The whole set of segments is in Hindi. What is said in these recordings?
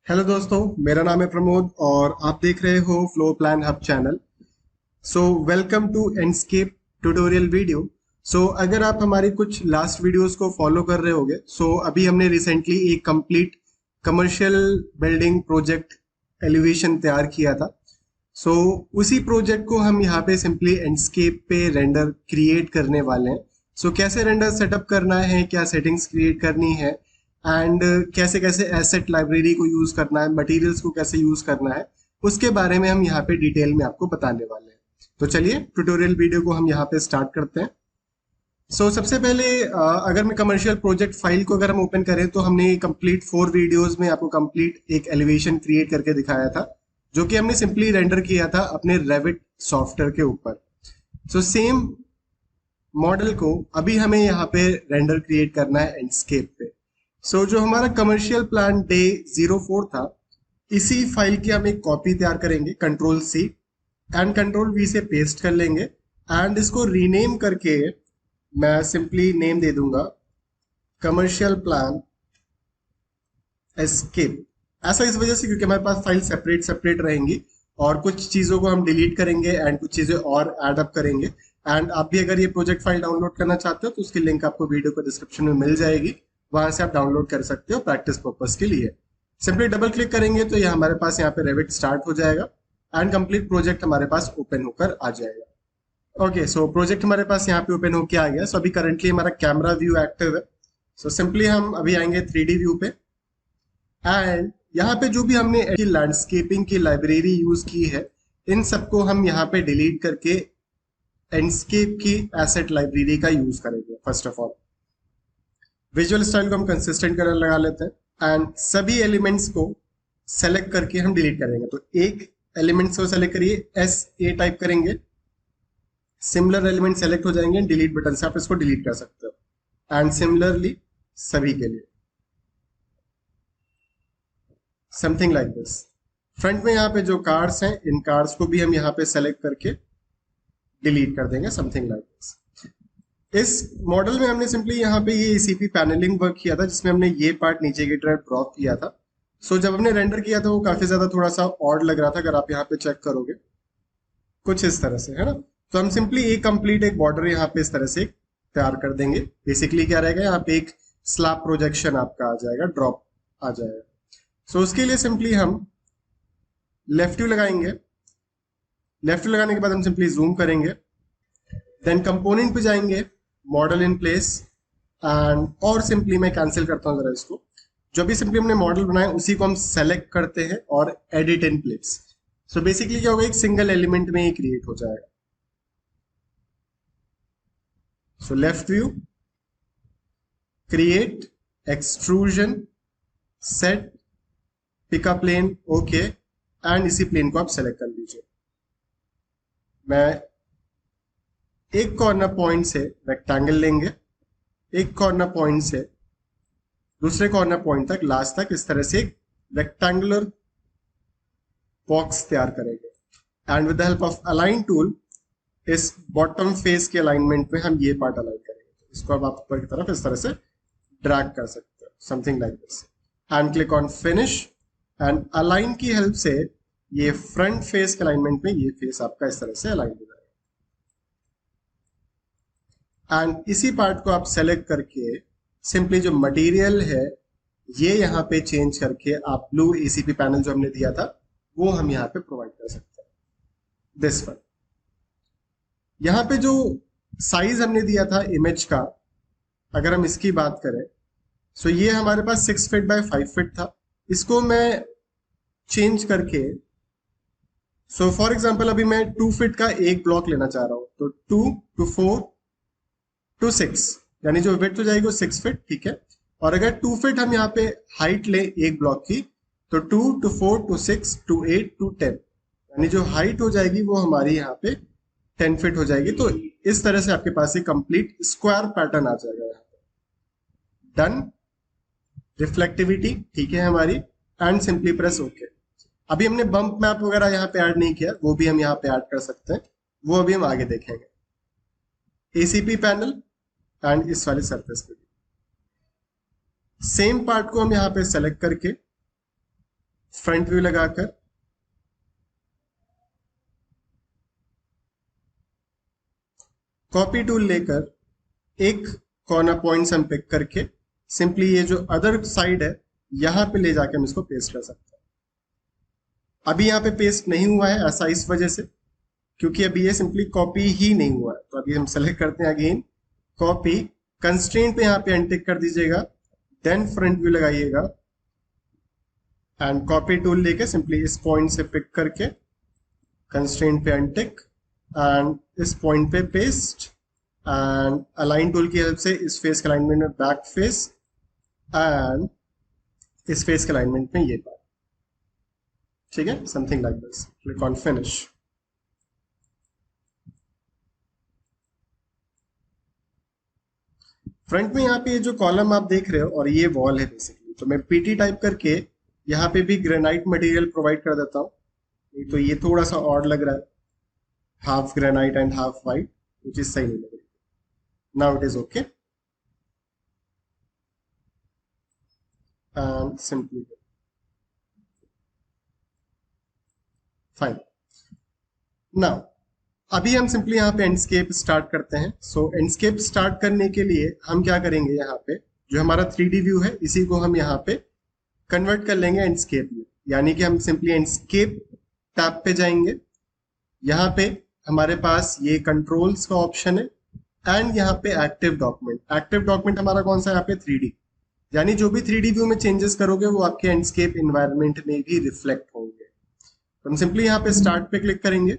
हेलो दोस्तों, मेरा नाम है प्रमोद और आप देख रहे हो flow plan hub channel. So welcome to Enscape tutorial video. अगर आप हमारी कुछ लास्ट वीडियोस को फॉलो कर रहे होगे, अभी हमने रिसेंटली एक complete commercial building project elevation तैयार किया था। सो उसी प्रोजेक्ट को हम यहाँ पे सिंपली एंडस्केप पे रेंडर क्रिएट करने वाले हैं। कैसे रेंडर सेटअप करना है, क्या सेटिंग्स क्रिएट करनी है एंड कैसे कैसे एसेट लाइब्रेरी को यूज करना है, मटेरियल्स को कैसे यूज करना है, उसके बारे में हम यहाँ पे डिटेल में आपको बताने वाले हैं। तो चलिए ट्यूटोरियल वीडियो को हम यहाँ पे स्टार्ट करते हैं। सबसे पहले अगर मैं कमर्शियल प्रोजेक्ट फाइल को अगर हम ओपन करें तो हमने कंप्लीट 4 वीडियोस में आपको कंप्लीट एक एलिवेशन क्रिएट करके दिखाया था, जो कि हमने सिंपली रेंडर किया था अपने रेविट सॉफ्टवेयर के ऊपर। सेम मॉडल को अभी हमें यहाँ पे रेंडर क्रिएट करना है एंडस्केप पे। जो हमारा कमर्शियल प्लान डे 04 था, इसी फाइल की हम एक कॉपी तैयार करेंगे, control C and control V से पेस्ट कर लेंगे एंड इसको रीनेम करके मैं सिंपली नेम दे दूंगा कमर्शियल प्लान एस्केप। ऐसा इस वजह से क्योंकि हमारे पास फाइल सेपरेट सेपरेट रहेंगी और कुछ चीज़ों को हम डिलीट करेंगे एंड कुछ चीज़ें और ऐड अप करेंगे। एंड आप भी अगर ये प्रोजेक्ट फाइल डाउनलोड करना चाहते हो तो उसकी लिंक आपको वीडियो को डिस्क्रिप्शन में मिल जाएगी, वहां से आप डाउनलोड कर सकते हो प्रैक्टिस पर्पस के लिए। सिंपली डबल क्लिक करेंगे तो ये हमारे पास यहाँ पे रेविट स्टार्ट हो जाएगा एंड कंप्लीट प्रोजेक्ट हमारे पास ओपन होकर आ जाएगा। ओके, प्रोजेक्ट हमारे पास यहाँ पे ओपन होकर आ गया। अभी करंटली हमारा कैमरा व्यू एक्टिव है। सिंपली हम अभी आएंगे 3D व्यू पे एंड यहाँ पे जो भी हमने लैंडस्केपिंग की लाइब्रेरी यूज की है, इन सबको हम यहाँ पे डिलीट करके एंडस्केप की एसेट लाइब्रेरी का यूज करेंगे। First of all visual style को हम कंसिस्टेंट कलर लगा लेते हैं एंड सभी एलिमेंट्स को सेलेक्ट करके हम डिलीट करेंगे। तो एक एलिमेंट्स को सेलेक्ट करिए, SA टाइप करेंगे, सिमिलर एलिमेंट सेलेक्ट हो जाएंगे, डिलीट बटन से आप इसको डिलीट कर सकते हो एंड सिमिलरली सभी के लिए समथिंग लाइक दिस। फ्रंट में यहाँ पे जो कार्ड्स हैं, इन कार्ड्स को भी हम यहाँ पे सेलेक्ट करके डिलीट कर देंगे, समथिंग लाइक दिस। इस मॉडल में हमने सिंपली यहाँ पे ये ECP पैनलिंग वर्क किया था, जिसमें हमने ये पार्ट नीचे की तरफ ड्रॉप किया था। जब हमने रेंडर किया था वो काफी ज्यादा थोड़ा सा ऑड लग रहा था, अगर आप यहाँ पे चेक करोगे कुछ इस तरह से, है ना। तो हम सिंपली एक कंप्लीट एक बॉर्डर यहाँ पे इस तरह से तैयार कर देंगे। बेसिकली क्या रहेगा, यहाँ पे एक स्लैब प्रोजेक्शन आपका आ जाएगा, ड्रॉप आ जाएगा। उसके लिए सिंपली हम लेफ्ट व्यू लगाएंगे। लेफ्ट व्यू लगाने के बाद हम सिंपली जूम करेंगे, देन कंपोनेंट पे जाएंगे, मॉडल इन प्लेस एंड और सिंपली मैं कैंसिल करता हूं जरा इसको। जो भी सिंपली हमने मॉडल बनाया उसी को हम सेलेक्ट करते हैं और एडिट इन प्लेस। बेसिकली क्या होगा, एक सिंगल एलिमेंट में ही क्रिएट हो जाएगा। Left view, create, extrusion, set, pick a plane, okay and इसी प्लेन को आप सेलेक्ट कर लीजिए। मैं एक कॉर्नर पॉइंट से रेक्टेंगल लेंगे, एक कॉर्नर पॉइंट से दूसरे कॉर्नर पॉइंट तक, लास्ट तक इस तरह से एक रेक्टेंगुलर बॉक्स तैयार करेंगे and with the help of align tool इस बॉटम फेस के अलाइनमेंट में हम ये पार्ट अलाइन करेंगे। इसको अब आप ऊपर की तरफ इस तरह से ड्रैग कर सकते हो, something like this and click on finish and align की हेल्प से ये फ्रंट फेस के अलाइनमेंट में ये फेस आपका इस तरह से अलाइन हो जाएगा। एंड इसी पार्ट को आप सेलेक्ट करके सिंपली जो मटेरियल है ये यहाँ पे चेंज करके आप ब्लू ECP पैनल जो हमने दिया था वो हम यहाँ पे प्रोवाइड कर सकते हैं, दिस वन। यहाँ पे जो साइज हमने दिया था इमेज का, अगर हम इसकी बात करें, ये हमारे पास 6 फीट बाय 5 फीट था। इसको मैं चेंज करके, फॉर एग्जांपल अभी मैं 2 फीट का एक ब्लॉक लेना चाह रहा हूं, तो 2 to 4 to 6 यानी जो विड्थ हो जाएगी वो 6 फीट, ठीक है। और अगर 2 फीट हम यहाँ पे हाइट ले एक ब्लॉक की, तो 2 to 4 to 6 to 8 to 10 यानी जो हाइट हो जाएगी वो हमारी यहाँ पे 10 फीट हो जाएगी। तो इस तरह से आपके पास एक कंप्लीट स्क्वायर पैटर्न आ जाएगा यहाँ पे। डन, रिफ्लेक्टिविटी ठीक है हमारी एंड सिंपली प्रेस ओके। अभी हमने बम्प मैप वगैरह यहाँ पे ऐड नहीं किया, वो भी हम यहाँ पे ऐड कर सकते हैं, वो अभी हम आगे देखेंगे। ECP पैनल एंड इस वाले सरफेस पे सेम पार्ट को हम यहाँ पे सेलेक्ट करके फ्रंट व्यू लगाकर कॉपी टूल लेकर एक कॉर्नर पॉइंट्स हम पिक करके सिंपली ये जो अदर साइड है यहां पे ले जाके हम इसको पेस्ट कर सकते हैं। अभी यहाँ पे पेस्ट नहीं हुआ है, ऐसा इस वजह से क्योंकि अभी ये सिंपली कॉपी ही नहीं हुआ है। तो अभी हम सेलेक्ट करते हैं अगेन कॉपी, कंस्ट्रेंट पे यहाँ पे अनटिक कर दीजिएगा, देन फ्रंट व्यू लगाइएगा एंड कॉपी टूल लेके सिंपली इस पॉइंट से पिक करके कंस्ट्रेंट पे अनटिक एंड इस पॉइंट पे पेस्ट एंड अलाइन टूल की हेल्प से इस फेस के अलाइनमेंट में बैक फेस एंड इस फेस के अलाइनमेंट में ये बात, ठीक है, something like this. Click on finish. Front में यहाँ पे ये जो कॉलम आप देख रहे हो और ये वॉल है बेसिकली, तो मैं पीटी टाइप करके यहाँ पे भी ग्रेनाइट मटेरियल प्रोवाइड कर देता हूँ। तो ये थोड़ा सा ऑड लग रहा है, half granite and half white, वो चीज सही नहीं लग रही। Now it is okay and simply fine. Now अभी हम सिंपली यहाँ पे एंडस्केप स्टार्ट करते हैं। सो एंडस्केप स्टार्ट करने के लिए हम क्या करेंगे, यहाँ पे जो हमारा 3D व्यू है इसी को हम यहाँ पे कन्वर्ट कर लेंगे एंडस्केप में, यानी कि हम सिंपली एंडस्केप टैब पे जाएंगे। यहाँ पे हमारे पास ये कंट्रोल्स का ऑप्शन है एंड यहाँ पे एक्टिव डॉक्यूमेंट। एक्टिव डॉक्यूमेंट हमारा कौन सा है, यहाँ पे 3D, यानी जो भी 3D व्यू में चेंजेस करोगे वो आपके एंडस्केप इन्वायरमेंट में भी रिफ्लेक्ट होंगे। तो हम सिंपली यहाँ पे स्टार्ट पे क्लिक करेंगे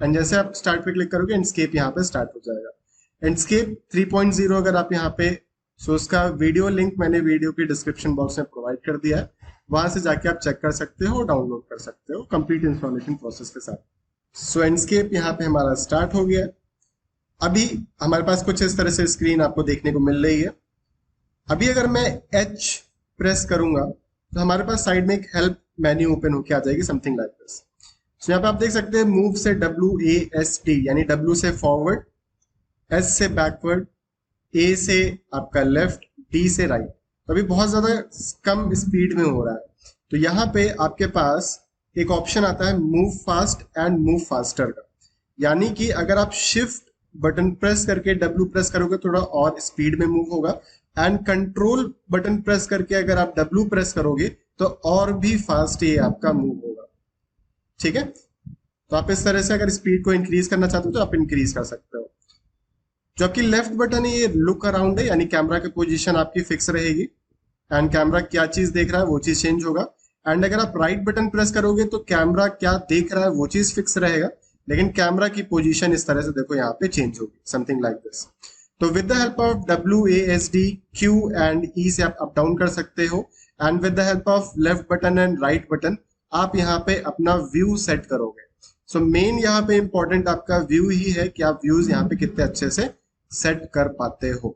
एंड जैसे आप स्टार्ट पे क्लिक करोगे एंडस्केप यहाँ पे स्टार्ट हो जाएगा। एंडस्केप 3.0 अगर आप यहाँ पे, सो उसका वीडियो लिंक मैंने वीडियो के डिस्क्रिप्शन बॉक्स में प्रोवाइड कर दिया है, वहां से जाके आप चेक कर सकते हो, डाउनलोड कर सकते हो कंप्लीट इंस्टॉलेशन प्रोसेस के साथ। सो एंडस्केप यहाँ पे हमारा स्टार्ट हो गया। अभी हमारे पास कुछ इस तरह से स्क्रीन आपको देखने को मिल रही है। अभी अगर मैं H प्रेस करूंगा तो हमारे पास साइड में एक हेल्प मेन्यू ओपन होके आ जाएगी, समथिंग लाइक दिस। तो यहाँ पे आप देख सकते हैं मूव से WASD, यानी W से फॉरवर्ड, S से बैकवर्ड, A से आपका लेफ्ट, D से राइट। तो अभी बहुत ज्यादा कम स्पीड में हो रहा है। तो यहाँ पे आपके पास एक ऑप्शन आता है move fast and move faster का, यानी कि अगर आप शिफ्ट बटन प्रेस करके W प्रेस करोगे थोड़ा और स्पीड में मूव होगा, एंड कंट्रोल बटन प्रेस करके अगर आप W प्रेस करोगे तो और भी फास्ट ये आपका मूव होगा, ठीक है। तो आप इस तरह से अगर स्पीड को इंक्रीज करना चाहते हो तो आप इंक्रीज कर सकते हो। जो आपकी लेफ्ट बटन है ये लुक अराउंड है, यानी कैमरा की पोजीशन आपकी फिक्स रहेगी एंड कैमरा क्या चीज देख रहा है वो चीज चेंज होगा। एंड अगर आप राइट बटन प्रेस करोगे तो कैमरा क्या देख रहा है वो चीज फिक्स रहेगा, लेकिन कैमरा की पोजीशन इस तरह से देखो यहाँ पे चेंज होगी, समथिंग लाइक दिस। तो with the help of WASD, Q and E से आप अप डाउन कर सकते हो, and with the help of left button and right button आप यहाँ पे अपना व्यू सेट करोगे। सो मेन यहाँ पे इंपॉर्टेंट आपका व्यू ही है कि आप व्यूज यहाँ पे कितने अच्छे से सेट कर पाते हो।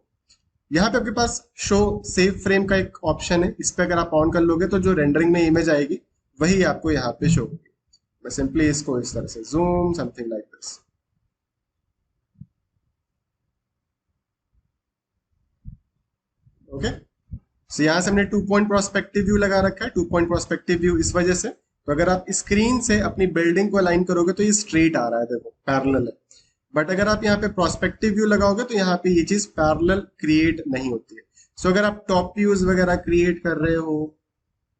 यहाँ पे आपके पास शो सेव फ्रेम का एक ऑप्शन है, इस पे अगर आप ऑन कर लोगे तो जो रेंडरिंग में इमेज आएगी वही आपको यहाँ पे शो होगी। मैं सिंपली इसको इस तरह से zoom, something like this. Okay, so यहाँ से हमने 2 पॉइंट प्रोस्पेक्टिव व्यू लगा रखा है। 2 पॉइंट प्रोस्पेक्टिव व्यू इस वजह से, तो अगर आप स्क्रीन से अपनी बिल्डिंग को अलाइन करोगे तो ये स्ट्रेट आ रहा है, देखो पैरेलल है। बट अगर आप यहाँ पे प्रोस्पेक्टिव व्यू लगाओगे तो यहाँ पे ये चीज पैरेलल क्रिएट नहीं होती है। सो अगर आप टॉप व्यूज वगैरह क्रिएट कर रहे हो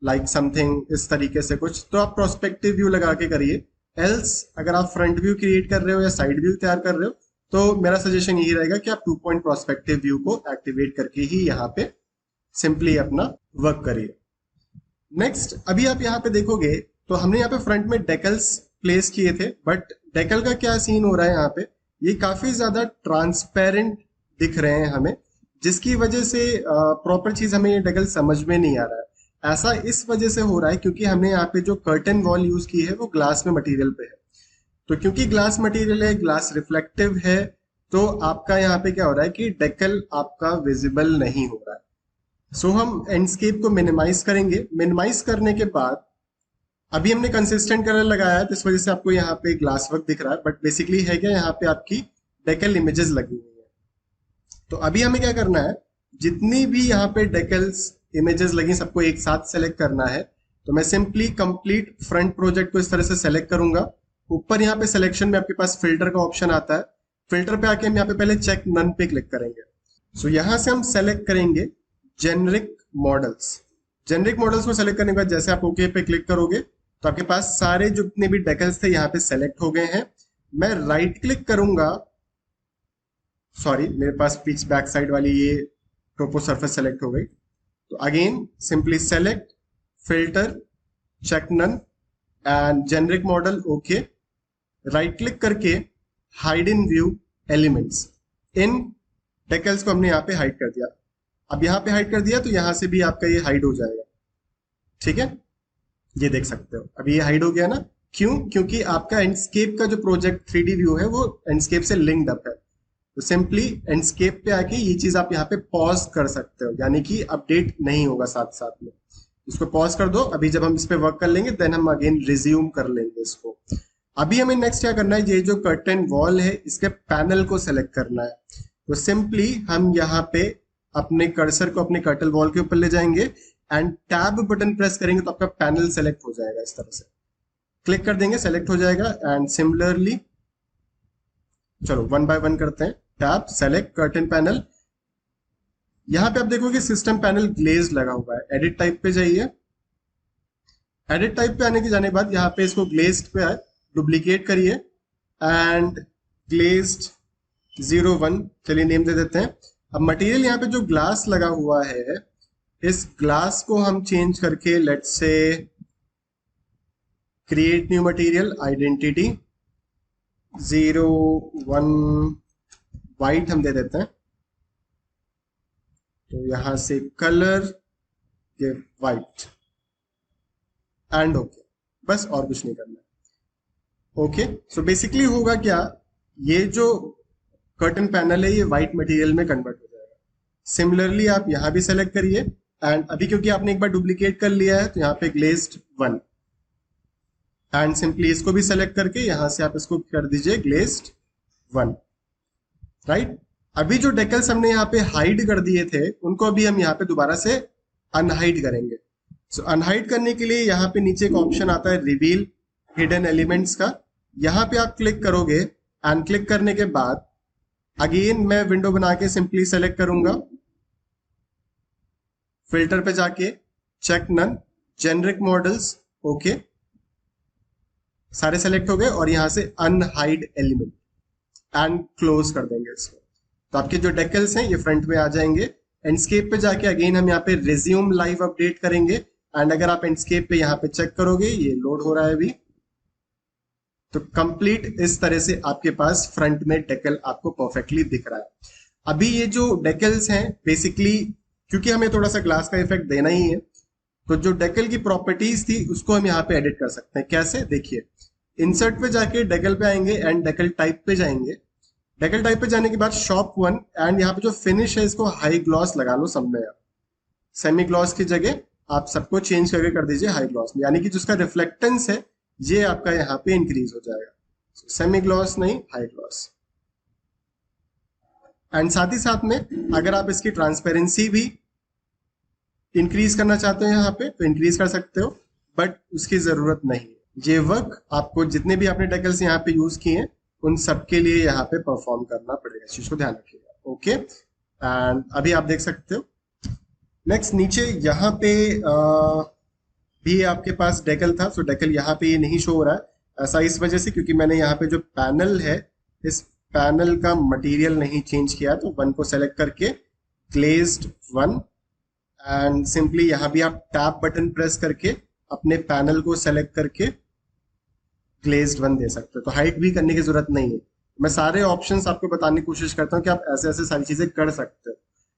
लाइक समथिंग इस तरीके से कुछ, तो आप प्रोस्पेक्टिव व्यू लगा के करिए। एल्स अगर आप फ्रंट व्यू क्रिएट कर रहे हो या साइड व्यू तैयार कर रहे हो तो मेरा सजेशन यही रहेगा कि आप 2 पॉइंट प्रोस्पेक्टिव व्यू को एक्टिवेट करके ही यहाँ पे सिंपली अपना वर्क करिए। नेक्स्ट अभी आप यहाँ पे देखोगे तो हमने यहाँ पे फ्रंट में डेकल्स प्लेस किए थे, बट डेकल का क्या सीन हो रहा है, यहाँ पे ये काफी ज्यादा ट्रांसपेरेंट दिख रहे हैं हमें, जिसकी वजह से प्रॉपर चीज हमें ये डेकल समझ में नहीं आ रहा है। ऐसा इस वजह से हो रहा है क्योंकि हमने यहाँ पे जो कर्टन वॉल यूज की है वो ग्लास में मटेरियल पे है। तो क्योंकि ग्लास मटेरियल है, ग्लास रिफ्लेक्टिव है, तो आपका यहाँ पे क्या हो रहा है कि डेकल आपका विजिबल नहीं हो रहा है। सो हम एंडस्केप को मिनिमाइज करेंगे। मिनिमाइज करने के बाद अभी हमने कंसिस्टेंट कलर लगाया है तो इस वजह से आपको यहाँ पे ग्लास वर्क दिख रहा है, बट बेसिकली है क्या, यहाँ पे आपकी डेकल इमेजेस लगी हुई है। तो अभी हमें क्या करना है, जितनी भी यहाँ पे डेकल्स इमेजेस लगी सबको एक साथ सेलेक्ट करना है तो मैं सिंपली कंप्लीट फ्रंट प्रोजेक्ट को इस तरह से सेलेक्ट करूंगा। ऊपर यहाँ पे सिलेक्शन में आपके पास फिल्टर का ऑप्शन आता है। फिल्टर पे आके हम यहाँ पे पहले चेक नन पे क्लिक करेंगे। सो यहाँ से हम सेलेक्ट करेंगे जेनरिक मॉडल्स। जेनरिक मॉडल्स को सेलेक्ट करने के बाद जैसे आप ओके पे क्लिक करोगे तो आपके पास सारे जितने भी डेकल्स थे यहाँ पे सेलेक्ट हो गए हैं। मैं राइट क्लिक करूंगा, सॉरी मेरे पास पिच बैक साइड वाली ये टोपो सरफेस सेलेक्ट हो गई। तो again simply select, filter, check none and generic model, okay. Right click करके हाइड इन व्यू एलिमेंट्स, इन डेकल्स को हमने यहाँ पे हाइड कर दिया। अब यहाँ पे हाइड कर दिया तो यहाँ से भी आपका ये हाइड हो जाएगा, ठीक है। ये देख सकते हो अभी ये हाइड हो गया ना, क्यों? क्योंकि आपका एंडस्केप का जो प्रोजेक्ट 3D व्यू है वो एंडस्केप से लिंक्ड अप है। तो सिंपली एंडस्केप पे आके ये चीज आप यहाँ पे पॉज कर सकते हो, यानी कि अपडेट नहीं होगा साथ साथ में। इसको पॉज कर दो, अभी जब हम इस पे वर्क कर लेंगे देन हम अगेन रिज्यूम कर लेंगे इसको। अभी हमें नेक्स्ट क्या करना है, ये जो कर्टन वॉल है इसके पैनल को सेलेक्ट करना है। तो सिंपली हम यहाँ पे अपने कर्सर को अपने कर्टन वॉल के ऊपर ले जाएंगे एंड टैब बटन प्रेस करेंगे तो आपका पैनल सेलेक्ट हो जाएगा। इस तरह से क्लिक कर देंगे, सेलेक्ट हो जाएगा। एंड सिमिलरली चलो 1 बाय 1 करते हैं। Tab, select, curtain panel. यहां पे आप देखोगे सिस्टम पैनल ग्लेज लगा हुआ है। एडिट टाइप पे जाइए। एडिट टाइप पे आने के जाने के बाद यहाँ पे इसको ग्लेज्ड पे आए, डुप्लीकेट करिए एंड ग्लेज्ड 01 चलिए नेम दे देते हैं। अब मटेरियल यहाँ पे जो ग्लास लगा हुआ है इस ग्लास को हम चेंज करके let's say create new material, identity 01 white हम दे देते हैं। तो यहां से कलर ये वाइट एंड ओके, बस और कुछ नहीं करना। ओके, सो बेसिकली होगा क्या, ये जो कर्टन पैनल है ये व्हाइट मटेरियल में कन्वर्ट हो जाएगा। सिमिलरली आप यहां भी सेलेक्ट करिए एंड अभी क्योंकि आपने एक बार डुप्लीकेट कर लिया है तो यहाँ पे ग्लेज्ड 1 एंड सिंपली इसको भी सेलेक्ट करके यहां से आप इसको कर दीजिए ग्लेज्ड 1, राइट। अभी जो डेकल्स हमने यहाँ पे हाइड कर दिए थे उनको अभी हम यहाँ पे दोबारा से अनहाइड करेंगे। सो अनहाइड करने के लिए यहाँ पे नीचे एक ऑप्शन आता है रिवील हिडन एलिमेंट्स का। यहाँ पे आप क्लिक करोगे एंड क्लिक करने के बाद अगेन मैं विंडो बना के सिंपली सेलेक्ट करूंगा, फिल्टर पे जाके check none, generic models, okay, सारे सेलेक्ट हो गए और यहां से अनहाइड एलिमेंट एंड क्लोज कर देंगे इसको। तो आपके जो डेकल्स हैं ये फ्रंट में आ जाएंगे। एंडस्केप पे जाके अगेन हम यहाँ पे रिज्यूम लाइव अपडेट करेंगे एंड अगर आप एंडस्केप पे यहाँ पे चेक करोगे ये लोड हो रहा है अभी। तो कंप्लीट इस तरह से आपके पास फ्रंट में डेकल आपको परफेक्टली दिख रहा है। अभी ये जो डेकल्स हैं बेसिकली क्योंकि हमें थोड़ा सा ग्लास का इफेक्ट देना ही है तो जो डेकल की प्रॉपर्टीज थी उसको हम यहाँ पे एडिट कर सकते हैं। कैसे, देखिए इंसर्ट पे जाके डेकल पे आएंगे एंड डेकल टाइप पे जाएंगे। डेकल टाइप पे जाने के बाद शॉप 1 एंड यहाँ पे जो फिनिश है इसको हाई ग्लॉस लगा लो सब में। आप सेमी ग्लॉस की जगह आप सबको चेंज करके कर दीजिए हाई ग्लॉस में, यानी कि जिसका रिफ्लेक्टेंस है ये आपका यहाँ पे इंक्रीज हो जाएगा। सेमी ग्लॉस नहीं, हाई ग्लॉस। एंड साथ ही साथ में अगर आप इसकी ट्रांसपेरेंसी भी इंक्रीज करना चाहते हो यहाँ पे तो इंक्रीज कर सकते हो, बट उसकी जरूरत नहीं। ये वर्क आपको जितने भी आपने डेकल्स यहाँ पे यूज किए हैं उन सबके लिए यहाँ पे परफॉर्म करना पड़ेगा, इस चीज को ध्यान रखिएगा। ओके, एंड अभी आप देख सकते हो नेक्स्ट नीचे यहाँ पे भी आपके पास डेकल था। सो डेकल यहाँ पे ये नहीं शो हो रहा है, ऐसा इस वजह से क्योंकि मैंने यहाँ पे जो पैनल है इस पैनल का मटेरियल नहीं चेंज किया। तो 1 को सेलेक्ट करके ग्लेज्ड 1 एंड सिंपली यहाँ भी आप टैब बटन प्रेस करके अपने पैनल को सेलेक्ट करके ग्लेज्ड 1 दे सकते हो। तो हाइड भी करने की जरूरत नहीं है। मैं सारे ऑप्शंस आपको बताने की कोशिश करता हूँ कि आप ऐसे ऐसे सारी चीजें कर सकते हो,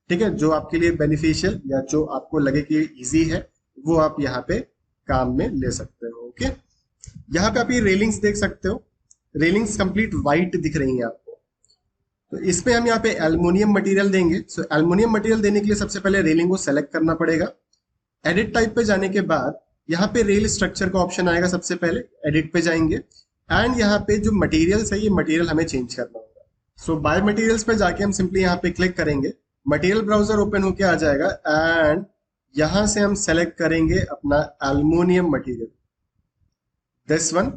ठीक है। जो आपके लिए बेनिफिशियल या जो आपको लगे कि इजी है वो आप यहाँ पे काम में ले सकते हो। ओके, यहाँ पे आप ये रेलिंग्स देख सकते हो, रेलिंग्स कंप्लीट वाइट दिख रही हैं आपको। तो इस पे हम यहाँ पे एल्युमिनियम मटेरियल देंगे। सो एल्युमिनियम मटेरियल देने के लिए सबसे पहले रेलिंग को सेलेक्ट करना पड़ेगा। एडिट टाइप पे जाने के बाद यहाँ पे रेल स्ट्रक्चर का ऑप्शन आएगा, सबसे पहले एडिट पे जाएंगे एंड यहाँ पे जो मटेरियल्स है ये मटेरियल हमें चेंज करना होगा। सो बाय मटेरियल्स पे जाके हम सिंपली यहाँ पे क्लिक करेंगे, मटेरियल ब्राउजर ओपन होके आ जाएगा एंड यहां से हम सेलेक्ट करेंगे अपना एल्युमिनियम मटेरियल, दिस वन।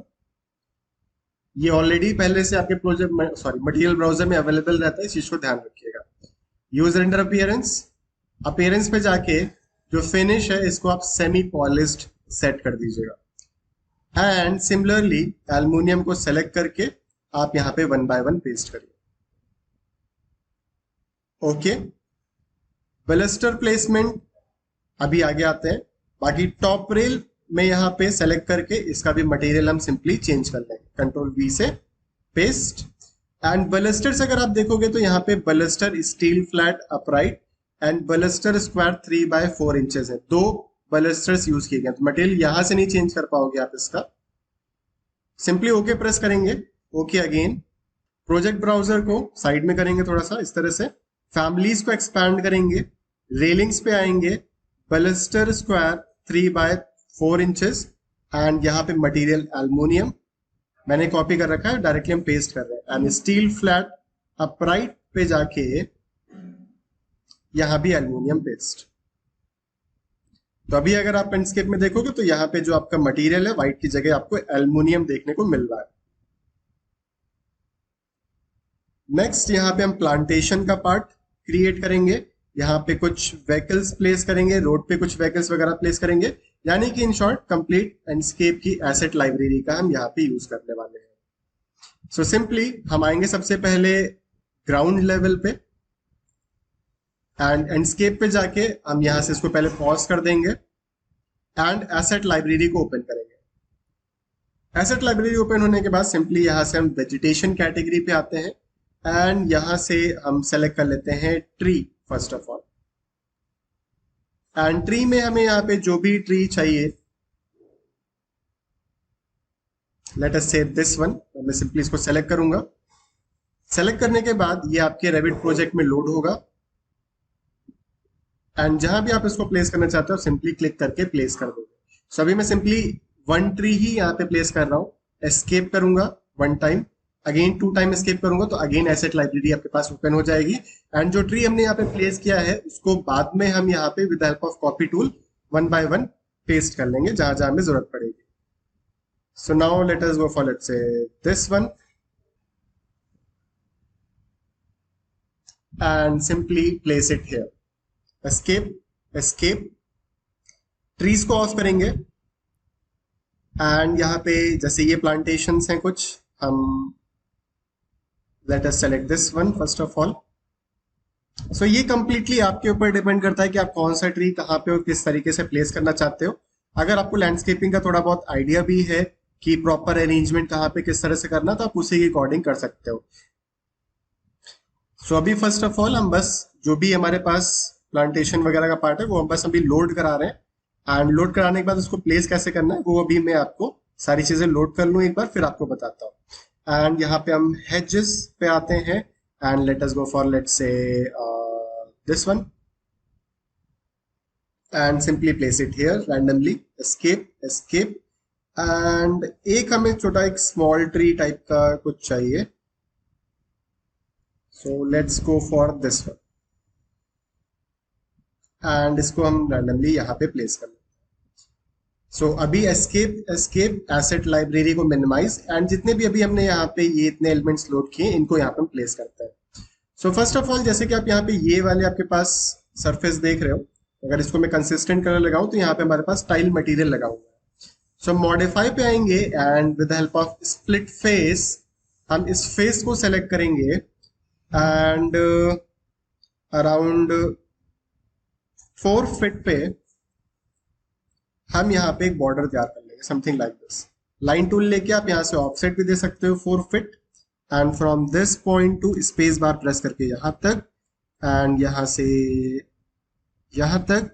ये ऑलरेडी पहले से आपके प्रोजेक्ट में, सॉरी, मटेरियल ब्राउजर में अवेलेबल रहता है, इस चीज को ध्यान रखिएगा। यूज रेंडर अपीयरेंस, अपीयरेंस पे जाके जो फिनिश है इसको आप सेमी पॉलिश्ड सेट कर दीजिएगा। एंड सिमिलरली एल्युमिनियम को सेलेक्ट करके आप यहाँ पे 1 बाय 1 पेस्ट करिए। ओके, बैलिस्टर प्लेसमेंट अभी आगे आते हैं। बाकी टॉप रेल में यहाँ पे सेलेक्ट करके इसका भी मटेरियल हम सिंपली चेंज कर लेंगे, कंट्रोल वी से पेस्ट। एंड बैलिस्टर से अगर आप देखोगे तो यहाँ पे baluster steel flat upright and baluster square 3 by 4 inches है, 2 बैलिस्टर्स यूज किए गए। तो मटेरियल यहां से नहीं चेंज कर पाओगे आप इसका। सिंपली ओके प्रेस करेंगे, ओके अगेन। प्रोजेक्ट ब्राउजर को साइड में करेंगे थोड़ा सा इस तरह से, फैमिलीज को एक्सपैंड करेंगे, रेलिंग्स पे आएंगे, बैलिस्टर स्क्वायर 3 बाय 4 इंचेस एंड यहाँ पे मटेरियल एल्युमिनियम मैंने कॉपी कर रखा है, डायरेक्टली हम पेस्ट कर रहे हैं। एंड स्टील फ्लैट अपराइट पे जाके यहां भी एल्युमिनियम पेस्ट। तो अभी अगर आप पेंटस्केप में देखोगे तो यहाँ पे जो आपका मटेरियल है व्हाइट की जगह आपको एल्युमिनियम देखने को मिल रहा है। नेक्स्ट यहाँ पे हम प्लांटेशन का पार्ट क्रिएट करेंगे। यहाँ पे कुछ व्हीकल्स प्लेस करेंगे, रोड पे कुछ व्हीकल्स वगैरह प्लेस करेंगे, यानी कि इन शॉर्ट कंप्लीट एंडस्केप की एसेट लाइब्रेरी का हम यहाँ पे यूज करने वाले हैं। सो सिंपली हम आएंगे सबसे पहले ग्राउंड लेवल पे एंड एंडस्केप पे जाके हम यहाँ से इसको पहले पॉज कर देंगे एंड एसेट लाइब्रेरी को ओपन करेंगे। एसेट लाइब्रेरी ओपन होने के बाद सिंपली यहाँ से हम वेजिटेशन कैटेगरी पे आते हैं एंड यहाँ से हम सेलेक्ट कर लेते हैं tree first of all. And tree में हमें यहाँ पे जो भी ट्री चाहिए, लेट अस से दिस वन, मैं सिंपली इसको सेलेक्ट करूंगा। सेलेक्ट करने के बाद ये आपके रेविट प्रोजेक्ट में लोड होगा एंड जहां भी आप इसको प्लेस करना चाहते हो सिंपली क्लिक करके प्लेस कर दोगे। सो अभी मैं सिंपली 1 ट्री ही यहाँ पे प्लेस कर रहा हूँ। एस्केप करूंगा 1 टाइम, अगेन 2 टाइम एस्केप करूंगा तो अगेन एसेट लाइब्रेरी आपके पास ओपन हो जाएगी। एंड जो ट्री हमने यहाँ पे प्लेस किया है उसको बाद में हम यहाँ पे with help of copy tool 1 by 1 paste कर लेंगे जहां जहां हमें जरूरत पड़ेगी। So now let us go for let's say this one and simply place it here. Escape, escape, trees को ऑफ करेंगे एंड यहाँ पे जैसे ये प्लांटेशंस हैं कुछ, हम let us select this one first of all. So ये कंप्लीटली आपके ऊपर डिपेंड करता है कि आप कौन सा ट्री कहाँ पे और किस तरीके से प्लेस करना चाहते हो। अगर आपको लैंडस्केपिंग का थोड़ा बहुत आइडिया भी है कि प्रॉपर अरेंजमेंट कहाँ पे किस तरह से करना, तो आप उसी के अकॉर्डिंग कर सकते हो। सो अभी फर्स्ट ऑफ ऑल हम बस जो भी हमारे पास प्लांटेशन वगैरह का पार्ट है वो हम बस अभी लोड करा रहे हैं एंड लोड कराने के बाद उसको प्लेस कैसे करना है वो अभी मैं आपको सारी चीजें लोड कर लूँ एक बार, फिर आपको बताता हूँ। एंड यहाँ पे हम हेजेस पे आते हैं and let us go for let's say this one and simply place it here randomly. Escape, escape and एक हमें छोटा एक स्मॉल ट्री टाइप का कुछ चाहिए, so let's go for this one and इसको हम रैंडमली यहाँ पे प्लेस कर लेते हैं। सो अभी एस्केप, एस्केप, एसेट लाइब्रेरी को मिनिमाइज एंड जितने भी अभी हमने यहाँ पे ये इतने एलिमेंट्स लोड किए इनको यहाँ पे हम प्लेस करते हैं। सो फर्स्ट ऑफ ऑल जैसे कि आप यहाँ पे ये वाले आपके पास सरफेस देख रहे हो, अगर इसको मैं कंसिस्टेंट कलर लगाऊं तो यहाँ पे हमारे पास टाइल मटेरियल लगा हुआ है। सो मॉडिफाई पे आएंगे and with help of split face हम इस फेस को सेलेक्ट करेंगे एंड अराउंड 4 फीट पे हम यहाँ पे एक बॉर्डर तैयार कर लेंगे, something like this. Line tool लेके आप यहाँ से ऑफसेट भी दे सकते हो 4 feet and from this point to space bar press करके यहाँ तक एंड यहाँ से यहाँ तक,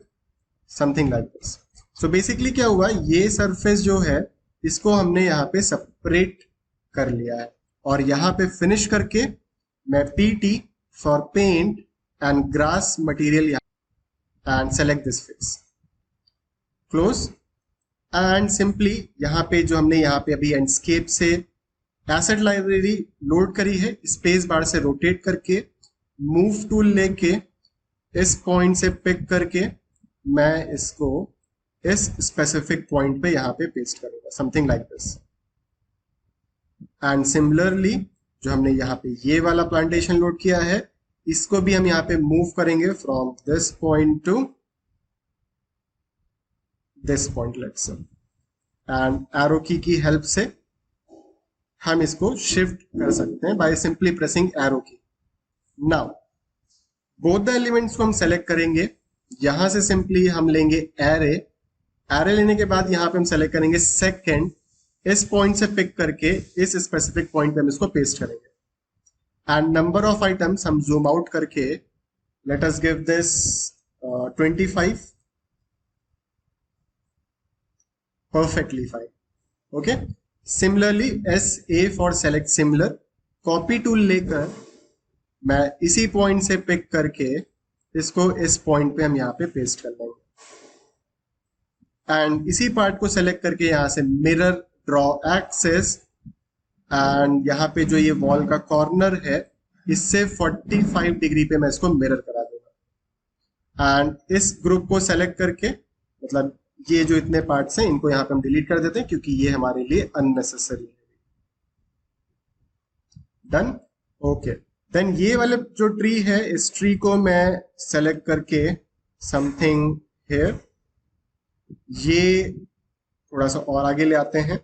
something like this. So basically क्या हुआ, ये सरफेस जो है इसको हमने यहाँ पे सेपरेट कर लिया है और यहाँ पे फिनिश करके मैं PT for paint and grass material and select this face, close and simply यहाँ पे जो हमने यहाँ पे अभी एंडस्केप से एसेट लाइब्रेरी लोड करी है, स्पेस बार से रोटेट करके मूव टूल लेके इस पॉइंट से पिक करके मैं इसको इस स्पेसिफिक पॉइंट पे यहाँ पे पेस्ट करूंगा, something like this. And similarly जो हमने यहाँ पे ये वाला प्लांटेशन लोड किया है, इसको भी हम यहाँ पे मूव करेंगे from this point to this point let's say, and arrow की हेल्प से हम इसको शिफ्ट कर सकते हैं बाय सिंपली प्रेसिंग एरो की। नाउ बोथ द एलिमेंट्स को हम सेलेक्ट करेंगे, यहां से सिंपली हम लेंगे एरे, एरे लेने के बाद यहां पे हम सेलेक्ट करेंगे सेकंड, इस पॉइंट से पिक करके इस स्पेसिफिक पॉइंट पे हम इसको पेस्ट करेंगे। एंड नंबर ऑफ आइटम्स हम जूम आउट करके let us give this 25, perfectly fine. Okay, similarly SA for select similar, copy tool लेकर मैं इसी पॉइंट से पिक करके इसको इस पॉइंट पे हम यहाँ पे पेस्ट कर देंगे। एंड इसी पार्ट को सेलेक्ट करके यहाँ से मिरर ड्रॉ एक्सेस, एंड यहाँ पे जो ये वॉल का कॉर्नर है इससे 45 डिग्री पे मैं इसको मिरर करा दूंगा। एंड इस ग्रुप को सेलेक्ट करके, मतलब ये जो इतने पार्ट्स हैं इनको यहाँ पे हम डिलीट कर देते हैं क्योंकि ये हमारे लिए अननेसेसरी है। डन। ओके, देन ये वाले जो ट्री है, इस ट्री को मैं सेलेक्ट करके समथिंग हियर, ये थोड़ा सा और आगे ले आते हैं।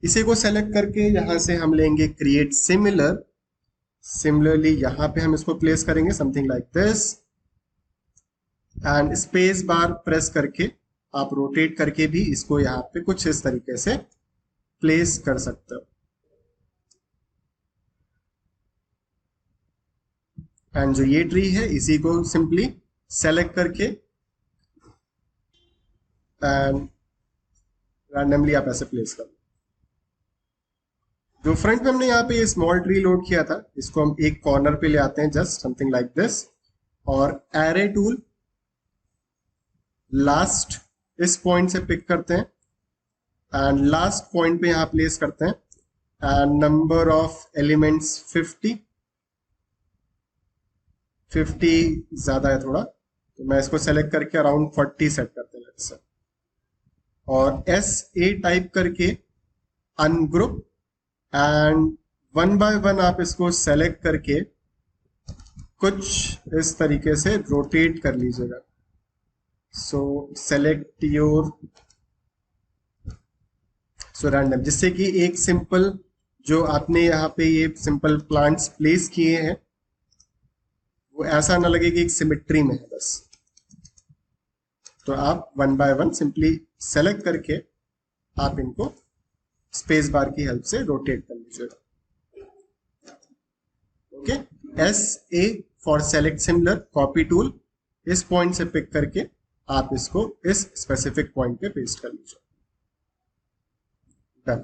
इसी को सेलेक्ट करके यहां से हम लेंगे क्रिएट सिमिलर, सिमिलरली यहां पे हम इसको प्लेस करेंगे something like this, and space bar press करके आप रोटेट करके भी इसको यहाँ पे कुछ इस तरीके से प्लेस कर सकते हो। एंड जो ये ट्री है इसी को सिंपली सेलेक्ट करके एंड रैंडमली आप ऐसे प्लेस कर। जो फ्रंट में हमने यहाँ पे ये स्मॉल ट्री लोड किया था, इसको हम एक कॉर्नर पे ले आते हैं जस्ट समथिंग लाइक दिस, और एरे टूल लास्ट इस पॉइंट से पिक करते हैं एंड लास्ट पॉइंट पे यहां प्लेस करते हैं, एंड नंबर ऑफ एलिमेंट्स 50 ज्यादा है थोड़ा, तो मैं इसको सेलेक्ट करके अराउंड 40 सेट करते हैं लेट्स से, और SA टाइप करके ungroup, and one by one आप इसको सेलेक्ट करके कुछ इस तरीके से रोटेट कर लीजिएगा। सो सेलेक्ट योर रैंडम, जिससे कि एक सिंपल जो आपने यहाँ पे ये सिंपल प्लांट्स प्लेस किए हैं वो ऐसा ना लगे कि एक सिमेट्री में है बस। तो आप one by one simply select करके आप इनको स्पेस बार की हेल्प से रोटेट कर लीजिएगा। Okay, SA for select similar, copy tool, इस पॉइंट से पिक करके आप इसको इस स्पेसिफिक पॉइंट पे पेस्ट कर लीजिए। डन।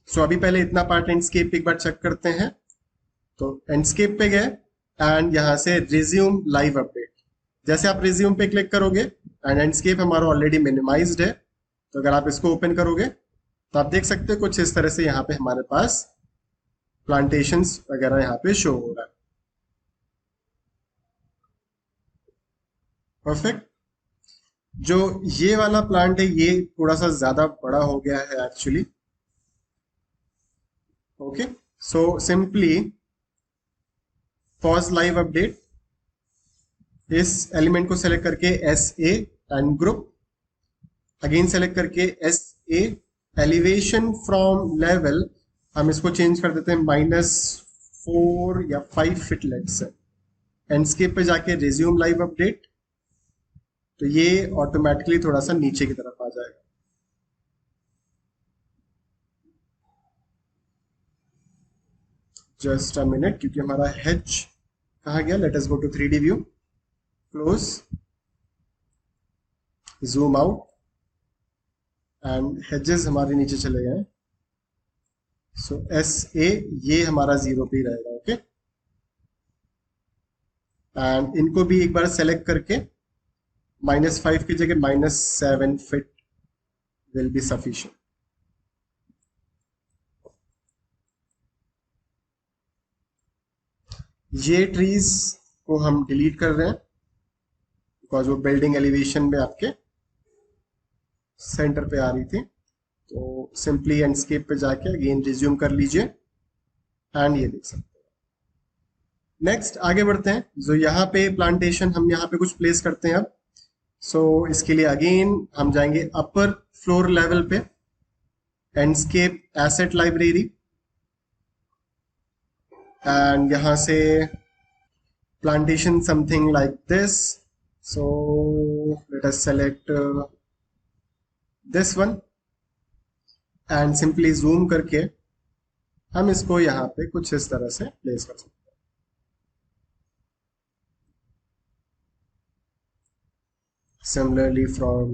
सो अभी पहले इतना पार्ट एंडस्केप एक बार चेक करते हैं। तो एंडस्केप पे गए एंड यहां से रिज्यूम लाइव अपडेट, जैसे आप रिज्यूम पे क्लिक करोगे एंड एंडस्केप हमारा ऑलरेडी मिनिमाइज्ड है, तो अगर आप इसको ओपन करोगे तो आप देख सकते हो कुछ इस तरह से यहाँ पे हमारे पास प्लांटेशंस वगैरह यहाँ पे शो हो रहा है। परफेक्ट। जो ये वाला प्लांट है ये थोड़ा सा ज्यादा बड़ा हो गया है actually. Okay, so simply pause live update, इस एलिमेंट को सेलेक्ट करके SA and group, again select करके SA, एलिवेशन फ्रॉम लेवल हम इसको चेंज कर देते हैं -4 या 5 फीट लेट्स से। एंडस्केप पे जाके रिज्यूम लाइव अपडेट, तो ये ऑटोमेटिकली थोड़ा सा नीचे की तरफ आ जाएगा। जस्ट अ मिनट, क्योंकि हमारा हेज कहाँ गया, let us go to 3D view, close, zoom out, and hedges हमारे नीचे चले गए। सो SA ये हमारा 0 पे ही रहेगा। ओके, एंड इनको भी एक बार सेलेक्ट करके -5 की जगह -7 फीट विल बी सफिशिएंट। ये ट्रीज को हम डिलीट कर रहे हैं बिकॉज वो बिल्डिंग एलिवेशन में आपके सेंटर पे आ रही थी। तो सिंपली एंडस्केप पे जाके अगेन रिज्यूम कर लीजिए एंड ये देख सकते हैं। नेक्स्ट आगे बढ़ते हैं। जो यहाँ पे प्लांटेशन हम यहाँ पे कुछ प्लेस करते हैं अब। सो इसके लिए अगेन हम जाएंगे अपर फ्लोर लेवल पे, एंडस्केप एसेट लाइब्रेरी, एंड यहाँ से plantation something like this. So let us select this one and simply zoom करके हम इसको यहाँ पे कुछ इस तरह से प्लेस कर सकते हैं। Similarly from